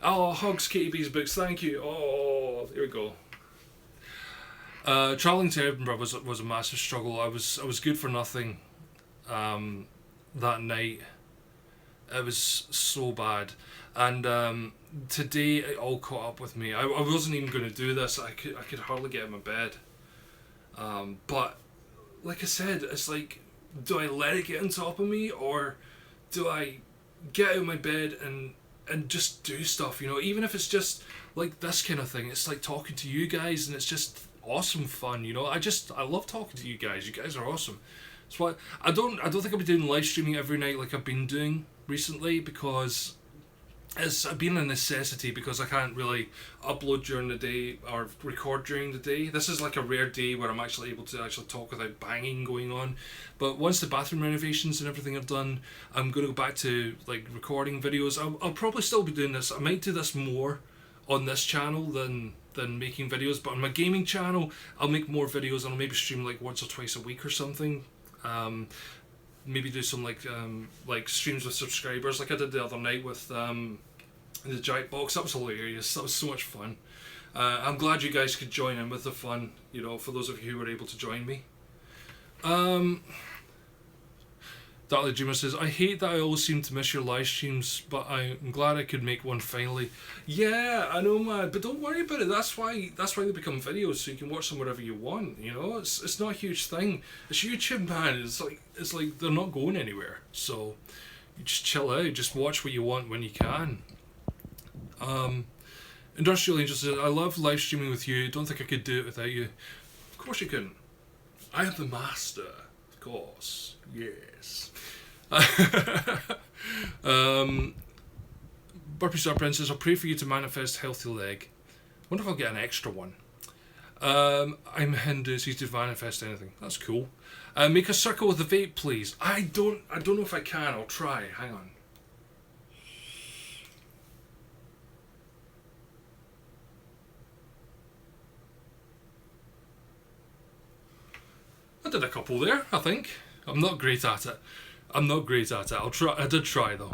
hugs, Katie B's books. Thank you. Oh, there we go. Traveling to Edinburgh was a massive struggle. I was good for nothing. That night, it was so bad, and today it all caught up with me. I wasn't even going to do this. I could hardly get in my bed. But like I said, it's like, do I let it get on top of me, or do I get out of my bed and just do stuff, even if it's just like this kind of thing. It's like talking to you guys, and it's just awesome fun, I love talking to you guys. You guys are awesome. That's why I don't think I'll be doing live streaming every night like I've been doing recently, because it's been a necessity, because I can't really upload during the day or record during the day. This is like a rare day where I'm actually able to actually talk without banging going on. But once the bathroom renovations and everything are done, I'm going to go back to like recording videos. I'll probably still be doing this. I might do this more on this channel than making videos, but on my gaming channel I'll make more videos, and I'll maybe stream like once or twice a week or something. Maybe do some like streams with subscribers, like I did the other night with the giant box. That was hilarious. That was so much fun. I'm glad you guys could join in with the fun, for those of you who were able to join me. Darla Dreamer says, I hate that I always seem to miss your live streams, but I'm glad I could make one finally. Yeah, I know, man, but don't worry about it. That's why they become videos, so you can watch them wherever you want. It's not a huge thing. It's YouTube, man. It's like they're not going anywhere. So you just chill out. Just watch what you want when you can. Industrial Angel says, I love live streaming with you. Don't think I could do it without you. Of course you couldn't. I am the master. Of course. Yes. Burpee Star Princess, I'll pray for you to manifest healthy leg. Wonder if I'll get an extra one. I'm Hindu, so you to manifest anything. That's cool. Make a circle with the vape, please. I don't know if I can. I'll try. Hang on. I did a couple there, I think. I'm not great at it. I'll try. I did try though.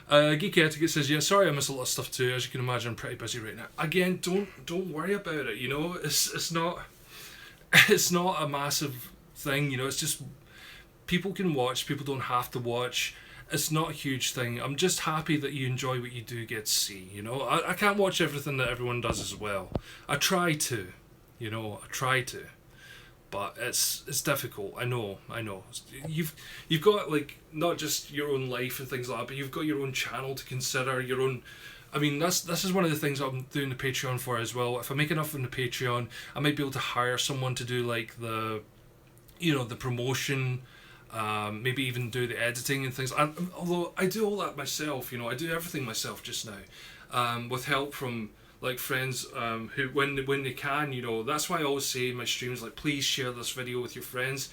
Geeky Etiquette says, yeah, sorry I miss a lot of stuff too. As you can imagine, I'm pretty busy right now. Again, don't worry about it. It's not a massive thing. It's just people can watch. People don't have to watch. It's not a huge thing. I'm just happy that you enjoy what you do get to see. I can't watch everything that everyone does as well. I try to. But it's difficult. I know. You've got like not just your own life and things like that, but you've got your own channel to consider, your own. I mean, this is one of the things I'm doing the Patreon for as well. If I make enough on the Patreon, I might be able to hire someone to do like the promotion, maybe even do the editing and things. Although I do all that myself, you know, I do everything myself just now, with help from like friends who when they can, you know. That's why I always say in my streams, like, please share this video with your friends,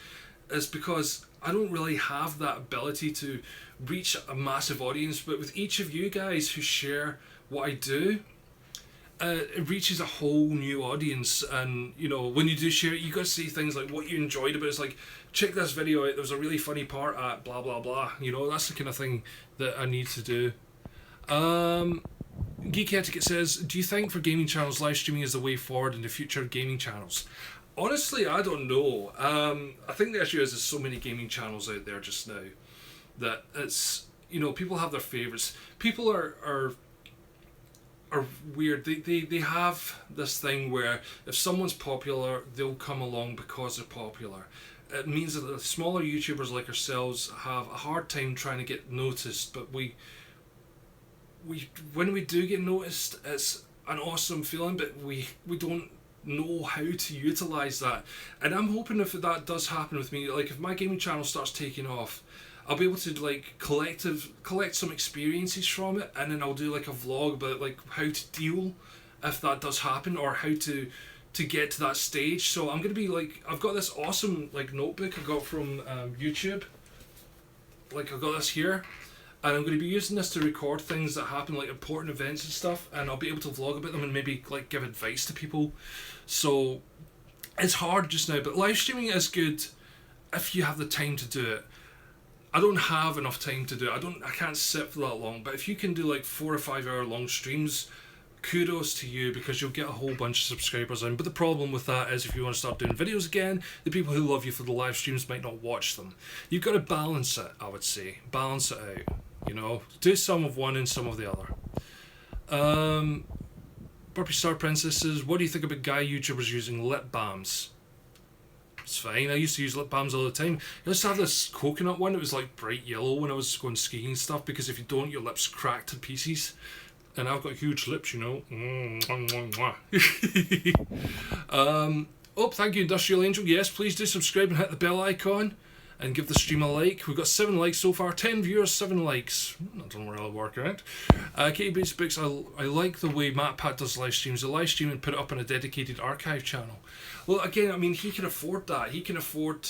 is because I don't really have that ability to reach a massive audience, but with each of you guys who share what I do, it reaches a whole new audience. And you know, when you do share it, you got to say things like what you enjoyed about it. It's like, check this video out, there was a really funny part at blah blah blah, you know. That's the kind of thing that I need to do. Geek Etiquette says, do you think for gaming channels live streaming is the way forward in the future of gaming channels? Honestly, I don't know. I think the issue is there's so many gaming channels out there just now that it's, you know, people have their favourites. People are weird. They have this thing where if someone's popular, they'll come along because they're popular. It means that the smaller YouTubers like ourselves have a hard time trying to get noticed, but we when we do get noticed, it's an awesome feeling, but we don't know how to utilize that. And I'm hoping if that does happen with me, like if my gaming channel starts taking off, I'll be able to like collect some experiences from it, and then I'll do like a vlog about like how to deal if that does happen, or how to get to that stage. So I'm gonna be like, I've got this awesome like notebook I got from YouTube. Like I've got this here, and I'm going to be using this to record things that happen, like important events and stuff, and I'll be able to vlog about them and maybe like give advice to people. So it's hard just now, but live streaming is good if you have the time to do it. I don't have enough time to do it. I can't sit for that long, but if you can do like 4 or 5 hour long streams, kudos to you, because you'll get a whole bunch of subscribers in. But the problem with that is if you want to start doing videos again, the people who love you for the live streams might not watch them. You've got to balance it, I would say. Balance it out. You know, do some of one and some of the other. Burpee Star Princess says, what do you think about guy YouTubers using lip balms? It's fine. I used to use lip balms all the time. I used to have this coconut one that was like bright yellow when I was going skiing and stuff, because if you don't, your lips crack to pieces. And I've got huge lips, you know. Oh, thank you, Industrial Angel. Yes, please do subscribe and hit the bell icon. And give the stream a like. We've got 7 likes so far. 10 viewers, 7 likes. That doesn't really work out. Katie Bates Books, I like the way MatPat does live streams. The live stream and put it up on a dedicated archive channel. Well, again, I mean, he can afford that. He can afford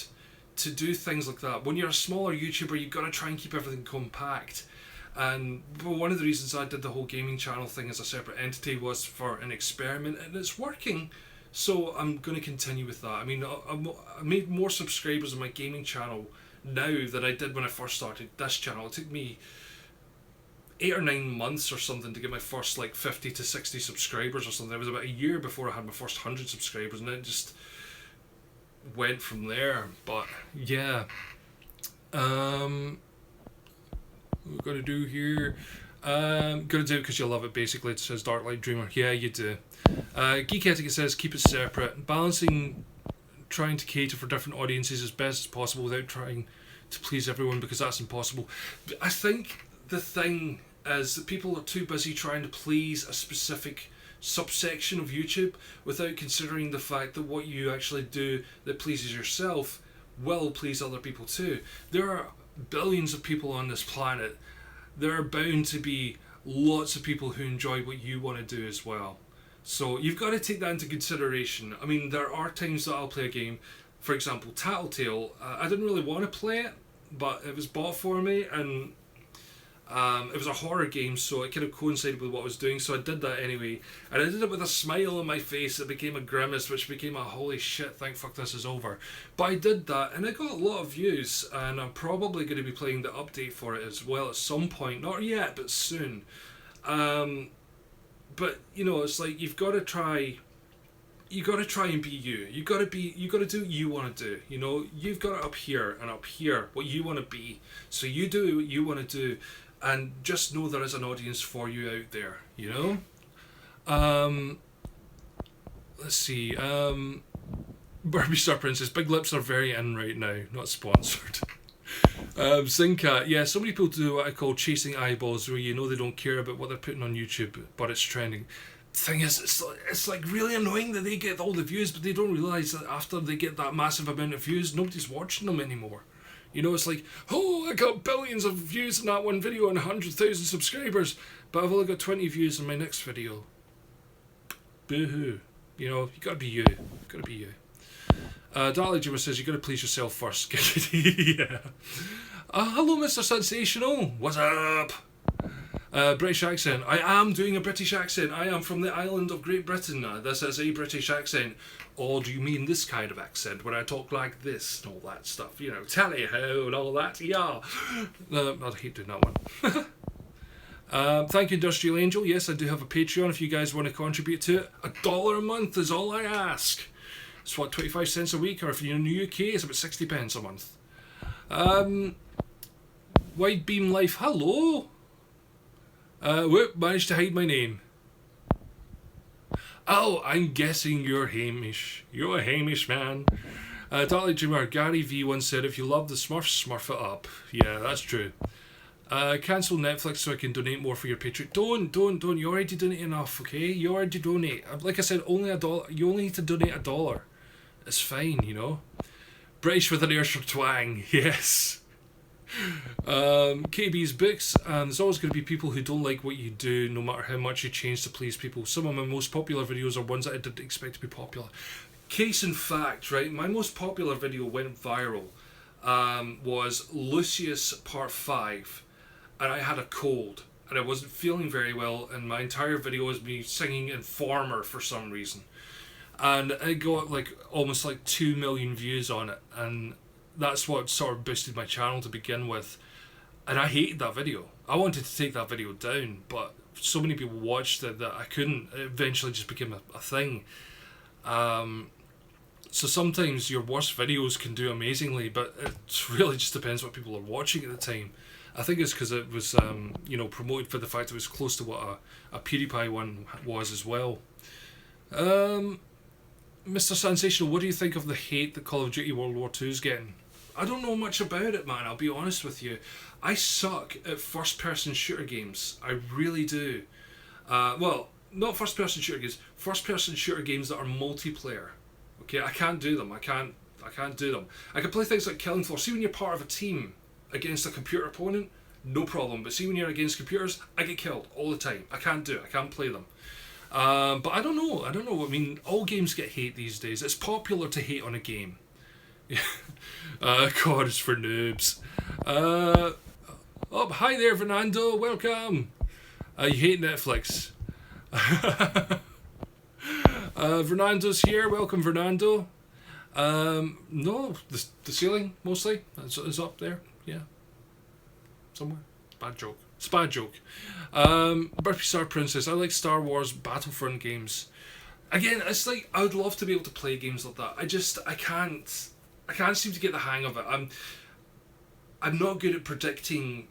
to do things like that. When you're a smaller YouTuber, you've got to try and keep everything compact. And one of the reasons I did the whole gaming channel thing as a separate entity was for an experiment, and it's working. So I'm going to continue with that. I mean, I made more subscribers on my gaming channel now than I did when I first started this channel. It took me 8 or 9 months or something to get my first like 50 to 60 subscribers or something. It was about a year before I had my first 100 subscribers, and it just went from there. But yeah, what we're going to do here, going to do it because you love it, basically. It says Dark Light Dreamer. Yeah, you do. Geek Etiquette says keep it separate. Balancing, trying to cater for different audiences as best as possible without trying to please everyone, because that's impossible. But I think the thing is that people are too busy trying to please a specific subsection of YouTube without considering the fact that what you actually do that pleases yourself will please other people too. There are billions of people on this planet. There are bound to be lots of people who enjoy what you want to do as well. So you've got to take that into consideration. I mean, there are times that I'll play a game, for example, Tattletale. I didn't really want to play it, but it was bought for me, and it was a horror game, so it kind of coincided with what I was doing, so I did that anyway. And I did it with a smile on my face. It became a grimace, which became a holy shit, thank fuck this is over. But I did that, and I got a lot of views, and I'm probably going to be playing the update for it as well at some point. Not yet, but soon. But you know, it's like you've got to try. You got to try and be you. You got to do what you want to do. You know, you've got it up here and up here what you want to be. So you do what you want to do, and just know there is an audience for you out there. You know. Let's see. Barbie Star Princess. Big lips are very in right now. Not sponsored. Zincat, yeah, so many people do what I call chasing eyeballs, where you know they don't care about what they're putting on YouTube, but it's trending. The thing is, it's like really annoying that they get all the views, but they don't realise that after they get that massive amount of views, nobody's watching them anymore. You know, it's like, oh, I got billions of views on that one video and 100,000 subscribers, but I've only got 20 views on my next video. Boo-hoo. You know, you gotta be you. Gotta be you. Darla Geist says, you gotta please yourself first. Yeah. Hello, Mr. Sensational. What's up? British accent. I am doing a British accent. I am from the island of Great Britain. This is a British accent. Or do you mean this kind of accent where I talk like this and all that stuff? You know, tally-ho and all that. Yeah. I hate doing that one. Thank you, Industrial Angel. Yes, I do have a Patreon if you guys want to contribute to it. $1 a month is all I ask. It's what, 25 cents a week? Or if you're in the UK, it's about 60 pence a month. Wide Beam Life. Hello. Whoop, managed to hide my name. Oh, I'm guessing you're Hamish. You're a Hamish man. Darla Dreamer, Gary V once said, if you love the Smurfs, smurf it up. Yeah, that's true. Cancel Netflix so I can donate more for your Patreon. Don't. You already donate enough, okay? You already donate. Like I said, only $1. You only need to donate $1. It's fine, you know. British with an Ayrshire twang. Yes. KB's books, and there's always going to be people who don't like what you do no matter how much you change to please people. Some of my most popular videos are ones that I didn't expect to be popular. Case in fact, right, my most popular video went viral, was Lucius Part 5, and I had a cold and I wasn't feeling very well, and my entire video was me singing Informer for some reason, and I got like almost like 2 million views on it, and that's what sort of boosted my channel to begin with. And I hated that video. I wanted to take that video down, but so many people watched it that I couldn't. It eventually just became a thing. So sometimes your worst videos can do amazingly, but it really just depends what people are watching at the time. I think it's because it was promoted for the fact it was close to what a PewDiePie one was as well. Mr. Sensational, what do you think of the hate that Call of Duty World War II is getting? I don't know much about it, man, I'll be honest with you. I suck at first-person shooter games. I really do. Well, not first-person shooter games. First-person shooter games that are multiplayer. Okay, I can't do them. I can't do them. I can play things like Killing Floor. See, when you're part of a team against a computer opponent, no problem. But see, when you're against computers, I get killed all the time. I can't do it. I can't play them. But I don't know. I mean, all games get hate these days. It's popular to hate on a game. God, it's for noobs. Oh, hi there, Fernando. Welcome. You hate Netflix. Fernando's here. Welcome, Fernando. No, the ceiling mostly is up there. Yeah, somewhere. Bad joke. It's a bad joke. Burpee Star Princess. I like Star Wars Battlefront games. Again, it's like I would love to be able to play games like that. I can't seem to get the hang of it. I'm not good at predicting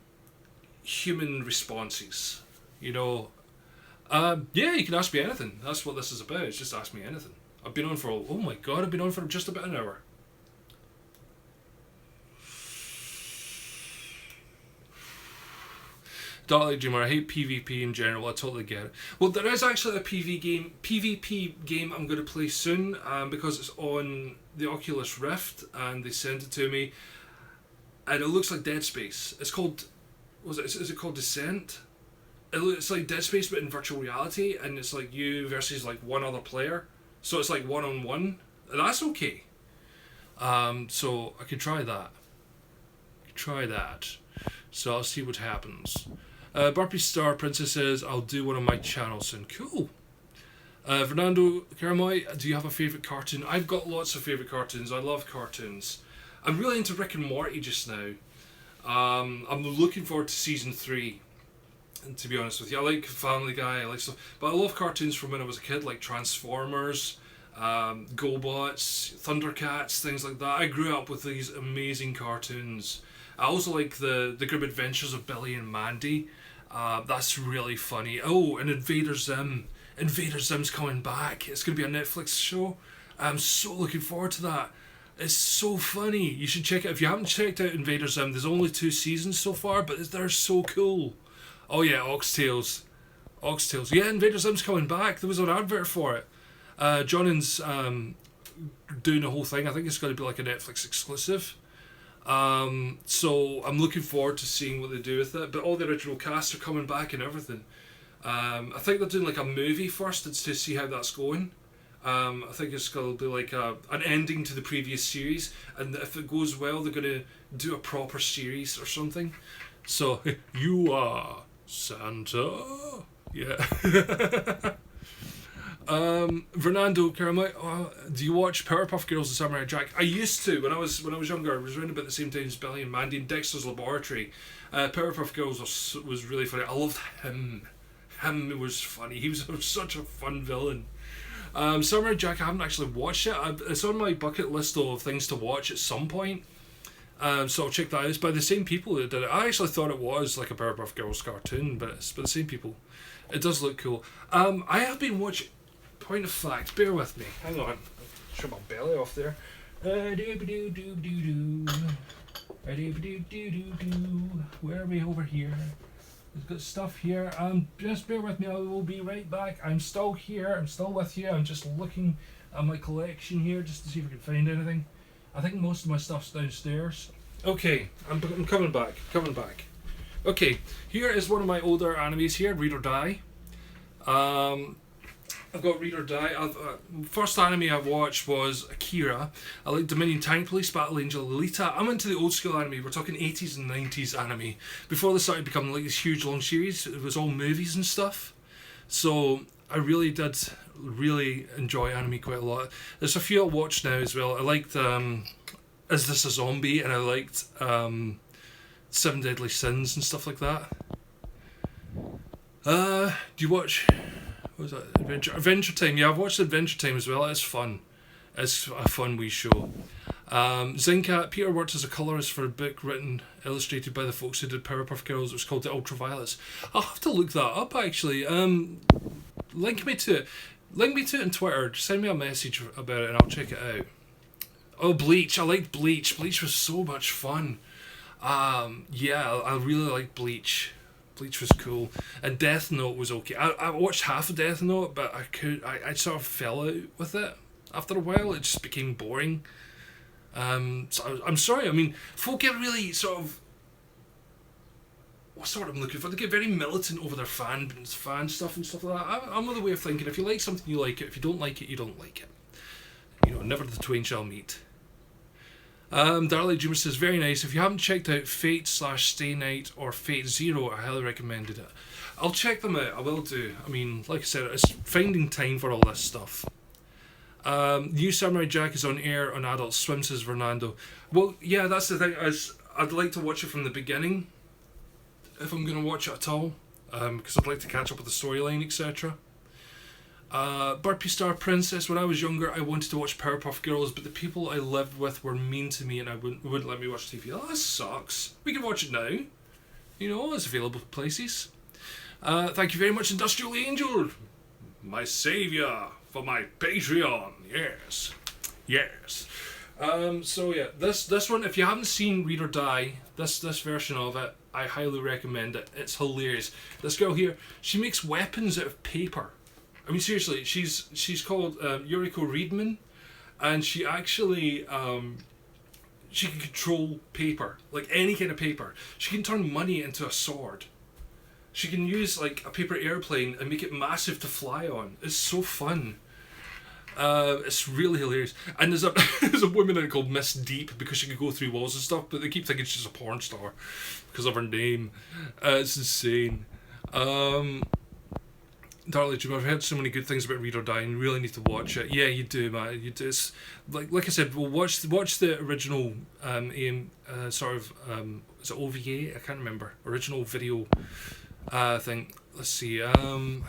human responses. You know. Yeah, you can ask me anything. That's what this is about. It's just ask me anything. I've been on for I've been on for just about an hour. Darla Dreamer, I hate PvP in general. I totally get it. Well, there is actually a PvP game I'm going to play soon, because it's on the Oculus Rift, and they sent it to me, and it looks like Dead Space. It's called, is it called Descent? It's like Dead Space but in virtual reality, and it's like you versus like one other player, so it's like 1-on-1. That's okay. So I could try that. So I'll see what happens. Burpee Star Princess says, I'll do one on my channel soon. Cool. Fernando Caramoy, do you have a favourite cartoon? I've got lots of favourite cartoons. I love cartoons. I'm really into Rick and Morty just now. I'm looking forward to season 3. And to be honest with you, I like Family Guy, I like stuff, but I love cartoons from when I was a kid, like Transformers, GoBots, Thundercats, things like that. I grew up with these amazing cartoons. I also like the Grim Adventures of Billy and Mandy. That's really funny. Oh, and Invader Zim. Invader Zim's coming back. It's going to be a Netflix show. I'm so looking forward to that. It's so funny. You should check it. If you haven't checked out Invader Zim, there's only 2 seasons so far, but they're so cool. Oh yeah, Oxtails. Yeah, Invader Zim's coming back. There was an advert for it. Jonan's doing the whole thing. I think it's going to be like a Netflix exclusive. So I'm looking forward to seeing what they do with it. But all the original cast are coming back and everything. I think they're doing like a movie first to see how that's going. I think it's going to be like an ending to the previous series, and if it goes well, they're going to do a proper series or something. So, you are Santa? Yeah. Fernando Caramel, do you watch Powerpuff Girls and Samurai Jack? I used to when I was younger. I was around about the same time as Billy and Mandy in Dexter's Laboratory. Powerpuff Girls was really funny. I loved him. Him was funny. He was such a fun villain. Samurai Jack, I haven't actually watched it. It's on my bucket list though of things to watch at some point. So I'll check that out. It's by the same people that did it. I actually thought it was like a Powerpuff Girls cartoon, but it's by the same people. It does look cool. I have been watching. Point of fact, bear with me. Hang on. I'll show my belly off there. Where are we over here? We've got stuff here. Just bear with me. I will be right back. I'm still here. I'm still with you. I'm just looking at my collection here just to see if I can find anything. I think most of my stuff's downstairs. Okay, I'm coming back. Okay, here is one of my older animes here, Read or Die. I've got Read or Die. First anime I watched was Akira. I like Dominion Tank Police, Battle Angel Alita. I'm into the old school anime. We're talking 80s and 90s anime. Before they started becoming like this huge long series, it was all movies and stuff. So I really did enjoy anime quite a lot. There's a few I watch now as well. I liked Is This a Zombie? And I liked Seven Deadly Sins and stuff like that. Do you watch... What was that? Adventure Time. Yeah, I've watched Adventure Time as well. It's fun. It's a fun wee show. Zincat. Peter worked as a colourist for a book written, illustrated by the folks who did Powerpuff Girls. It was called The Ultraviolets. I'll have to look that up actually. Link me to it. Link me to it on Twitter. Just send me a message about it and I'll check it out. Oh, Bleach. I liked Bleach. Bleach was so much fun. Yeah, I really liked Bleach. Bleach was cool, and Death Note was okay. I watched half of Death Note, but I sort of fell out with it after a while. It just became boring. So I'm sorry. I mean, folk get really sort of, what's the word I'm looking for? They get very militant over their fan stuff and stuff like that. I'm of the way of thinking. If you like something, you like it. If you don't like it, you don't like it. You know, never the twain shall meet. Darla Geist says, very nice. If you haven't checked out Fate/Stay Night or Fate Zero, I highly recommended it. I'll check them out. I will do. I mean, like I said, it's finding time for all this stuff. New Samurai Jack is on air on Adult Swim, says Fernando. Well, yeah, that's the thing. I'd like to watch it from the beginning, if I'm going to watch it at all, because I'd like to catch up with the storyline, etc. Burpee Star Princess. When I was younger, I wanted to watch Powerpuff Girls, but the people I lived with were mean to me and wouldn't let me watch TV. Oh, that sucks. We can watch it now. You know, it's available places. Thank you very much, Industrial Angel, my saviour, for my Patreon. Yes. So yeah, this one, if you haven't seen Read or Die, this version of it, I highly recommend it. It's hilarious. This girl here, she makes weapons out of paper. I mean, seriously, she's called Yuriko Reedman, and she actually she can control paper, like any kind of paper. She can turn money into a sword. She can use like a paper airplane and make it massive to fly on. It's so fun. It's really hilarious. And there's a woman in it called Miss Deep because she can go through walls and stuff, but they keep thinking she's a porn star because of her name. It's insane. Darla, I've heard so many good things about Read or Die, and you really need to watch it. Yeah, you do, man. You do. It's, like I said, we'll watch the original sort of is it OVA? I can't remember. Original video thing. Let's see. You want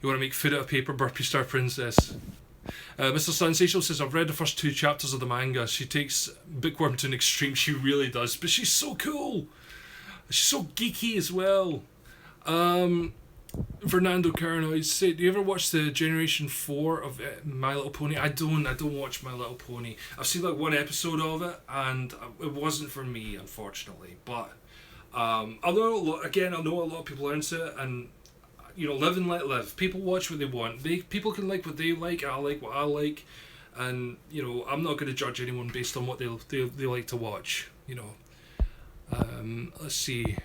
to make food out of paper? Burpee Star Princess. Mr. Sensational says, I've read the first 2 chapters of the manga. She takes Bookworm to an extreme. She really does, but she's so cool. She's so geeky as well. Fernando Caranoid said, do you ever watch the Generation 4 of My Little Pony? I don't watch My Little Pony. I've seen like 1 episode of it, and it wasn't for me, unfortunately. But I know a lot of people are into it, and you know, live and let live. People watch what they want. People can like what they like. I like what I like. and you know, I'm not going to judge anyone based on what they like to watch. You know, let's see.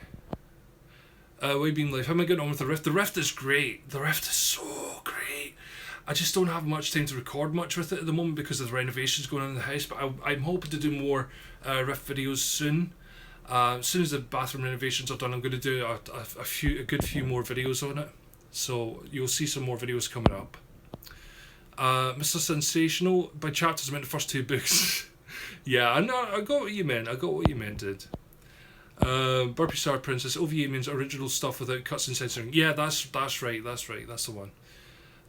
Way Being Life. How am I getting on with the Rift? The Rift is great. The Rift is so great. I just don't have much time to record much with it at the moment because of the renovations going on in the house. But I'm hoping to do more Rift videos soon. As soon as the bathroom renovations are done, I'm going to do a good few more videos on it. So you'll see some more videos coming up. Mr. Sensational. By chapters, I meant the first 2 books. Yeah, I know. I got what you meant. Dude. Burpee Star Princess. OVA means original stuff without cuts and censoring. Yeah, that's right. That's the one.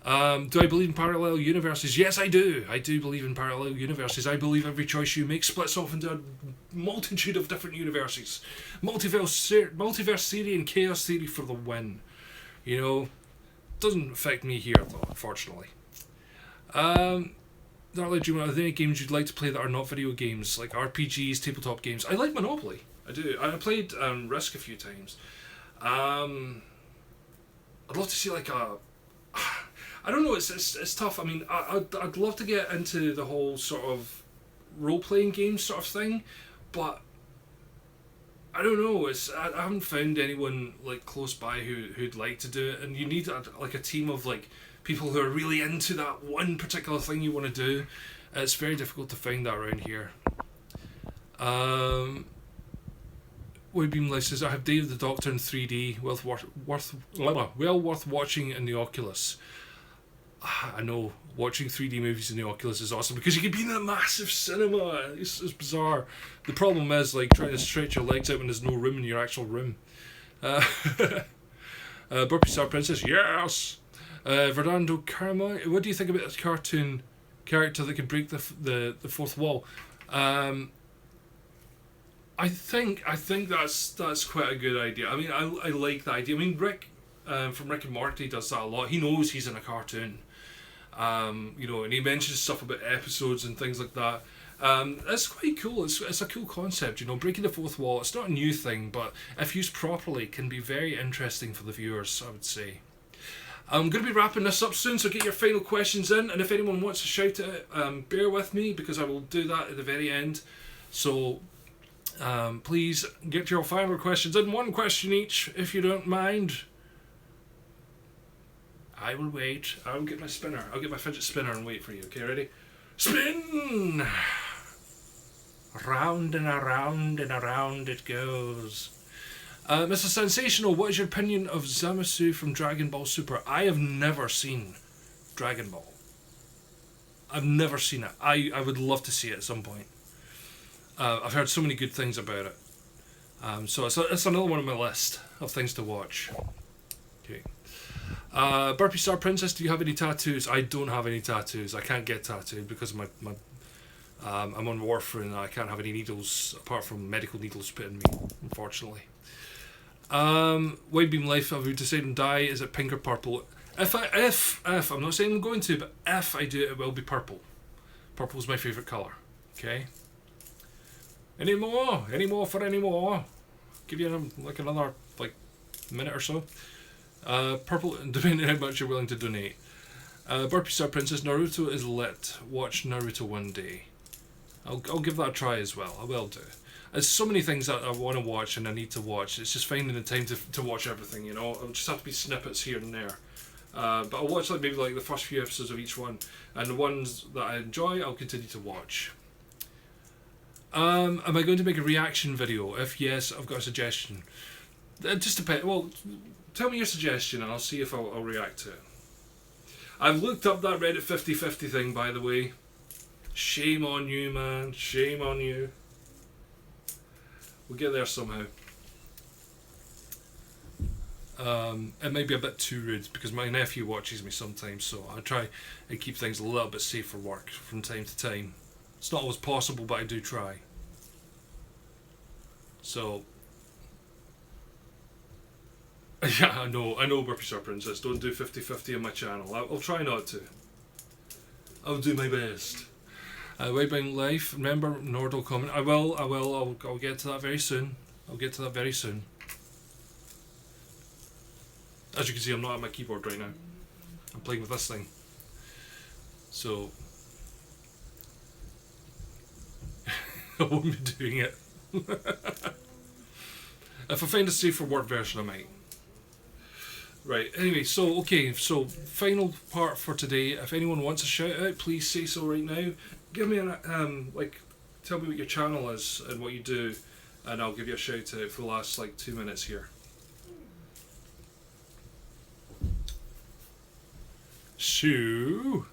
Do I believe in parallel universes? Yes, I do. I do believe in parallel universes. I believe every choice you make splits off into a multitude of different universes. Multiverse theory and chaos theory for the win. You know, doesn't affect me here though, unfortunately. Darla, do you are there any games you'd like to play that are not video games, like RPGs, tabletop games? I like Monopoly. I do. I played Risk a few times. I'd love to see like a. I don't know. It's tough. I mean, I'd love to get into the whole sort of role playing game sort of thing, but I don't know. I haven't found anyone like close by who'd like to do it, and you need like a team of like people who are really into that one particular thing you want to do. It's very difficult to find that around here. Waybeam Life says, I have Dave the Doctor in 3D, well worth watching in the Oculus. I know, watching 3D movies in the Oculus is awesome because you can be in a massive cinema. It's bizarre. The problem is like trying to stretch your legs out when there's no room in your actual room. Burpee Star Princess, yes! Verdando Karma, what do you think about a cartoon character that could break the fourth wall? I think that's quite a good idea. I mean, I like that idea. I mean, Rick from Rick and Morty does that a lot. He knows he's in a cartoon, you know, and he mentions stuff about episodes and things like that. It's quite cool. It's a cool concept, you know, breaking the fourth wall. It's not a new thing, but if used properly, can be very interesting for the viewers, I would say. I'm going to be wrapping this up soon, so get your final questions in, and if anyone wants to shout it, bear with me because I will do that at the very end. So please get your final questions in, 1 question each, if you don't mind. I will wait. I'll get my spinner. I'll get my fidget spinner and wait for you. Okay, ready? Spin! Round and around and around it goes. Mr. Sensational, what is your opinion of Zamasu from Dragon Ball Super? I have never seen Dragon Ball. I've never seen it. I would love to see it at some point. I've heard so many good things about it. So it's another one on my list of things to watch. Okay. Burpee Star Princess, do you have any tattoos? I don't have any tattoos. I can't get tattooed because of my I'm on warfarin and I can't have any needles apart from medical needles put in me, unfortunately. Wide Beam Life, have we decided on dye? Is it pink or purple? If I'm not saying I'm going to, but if I do it will be purple. Purple is my favourite colour. Okay. Any more? Give you like another minute or so. Purple, depending on how much you're willing to donate. Burpee Star Princess, Naruto is lit. Watch Naruto one day. I'll give that a try as well. I will do. There's so many things that I want to watch and I need to watch. It's just finding the time to watch everything, you know. It'll just have to be snippets here and there. But I'll watch maybe the first few episodes of each one. And the ones that I enjoy, I'll continue to watch. Am I going to make a reaction video? If yes, I've got a suggestion. It just depends. Well, tell me your suggestion and I'll see if I'll react to it. I've looked up that Reddit 50/50 thing, by the way. Shame on you, man. Shame on you. We'll get there somehow. It may be a bit too rude because my nephew watches me sometimes, so I try and keep things a little bit safe for work from time to time. It's not always possible, but I do try. So, yeah, I know, Burpee Star Princess. Don't do 50/50 on my channel. I'll try not to. I'll do my best. Waybound Life, remember Nordal comment. I will. I'll get to that very soon. As you can see, I'm not at my keyboard right now. I'm playing with this thing. So, I won't be doing it. If I find a safer word version, I might. Right, anyway, so final part for today. If anyone wants a shout out, please say so right now. Give me tell me what your channel is and what you do, and I'll give you a shout out for the last 2 minutes here. So,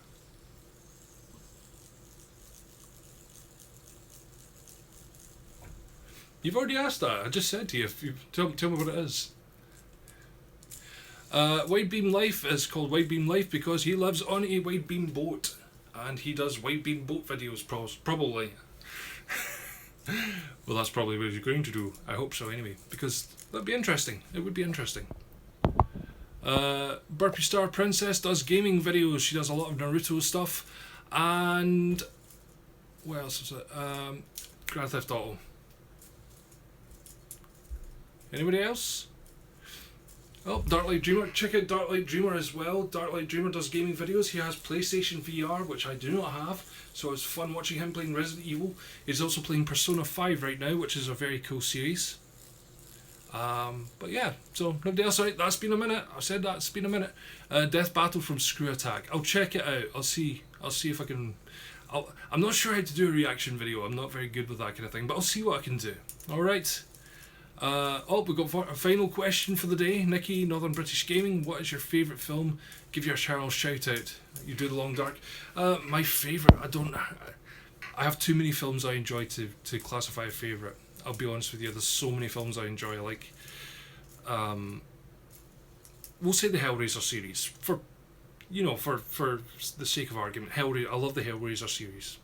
you've already asked that. I just said to you. If you tell me what it is. Wide Beam Life is called Wide Beam Life because he lives on a wide beam boat, and he does wide beam boat videos. Probably. Well, that's probably what he's going to do. I hope so, anyway, because that'd be interesting. It would be interesting. Burpee Star Princess does gaming videos. She does a lot of Naruto stuff, and what else is it? Grand Theft Auto. Anybody else? Oh, Darklight Dreamer. Check out Darklight Dreamer as well. Darklight Dreamer does gaming videos. He has PlayStation VR, which I do not have, so it's fun watching him playing Resident Evil. He's also playing Persona 5 right now, which is a very cool series. But yeah, so nobody else. Right, that's been a minute. I said that, it's been a minute. Death Battle from Screw Attack. I'll check it out. I'll see if I can. I'm not sure how to do a reaction video. I'm not very good with that kind of thing, but I'll see what I can do. All right. We've got a final question for the day. Nikki, Northern British Gaming, what is your favourite film? Give your channel a shout out. You do The Long Dark. My favourite, I have too many films I enjoy to classify a favourite. I'll be honest with you, there's so many films I enjoy. We'll say the Hellraiser series, for the sake of argument. Hellraiser, I love the Hellraiser series.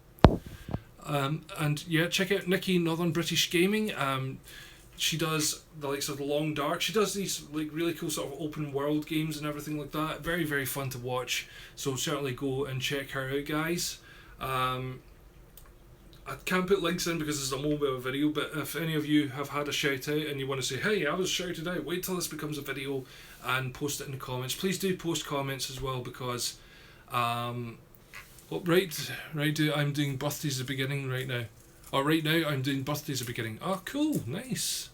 And yeah, check out Nikki, Northern British Gaming. She does the likes of The Long Dark. She does these really cool sort of open world games and everything like that. Very, very fun to watch. So certainly go and check her out, guys. I can't put links in because it's a mobile video, but if any of you have had a shout out and you want to say, hey, I was shouted out, wait till this becomes a video and post it in the comments. Please do post comments as well, because I'm doing birthdays at the beginning right now. Right now I'm doing birthdays at the beginning. Oh, cool, nice.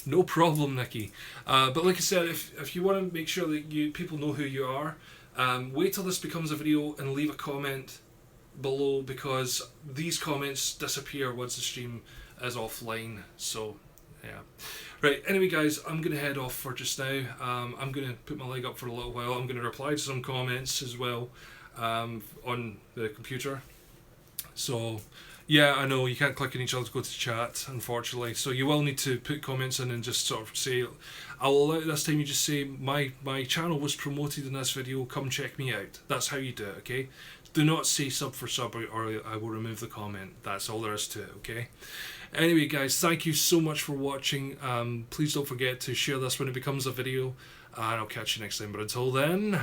No problem, Nikki. But like I said, if you want to make sure that people know who you are, wait till this becomes a video and leave a comment below, because these comments disappear once the stream is offline. So yeah. Right, anyway guys, I'm going to head off for just now. I'm going to put my leg up for a little while. I'm going to reply to some comments as well on the computer. So yeah, I know you can't click on each other to go to chat, unfortunately. So you will need to put comments in and just sort of say, I'll allow it this time. You just say, my channel was promoted in this video, come check me out. That's how you do it, okay? Do not say sub for sub, or I will remove the comment. That's all there is to it, okay? Anyway guys, thank you so much for watching. Please don't forget to share this when it becomes a video, and I'll catch you next time. But until then...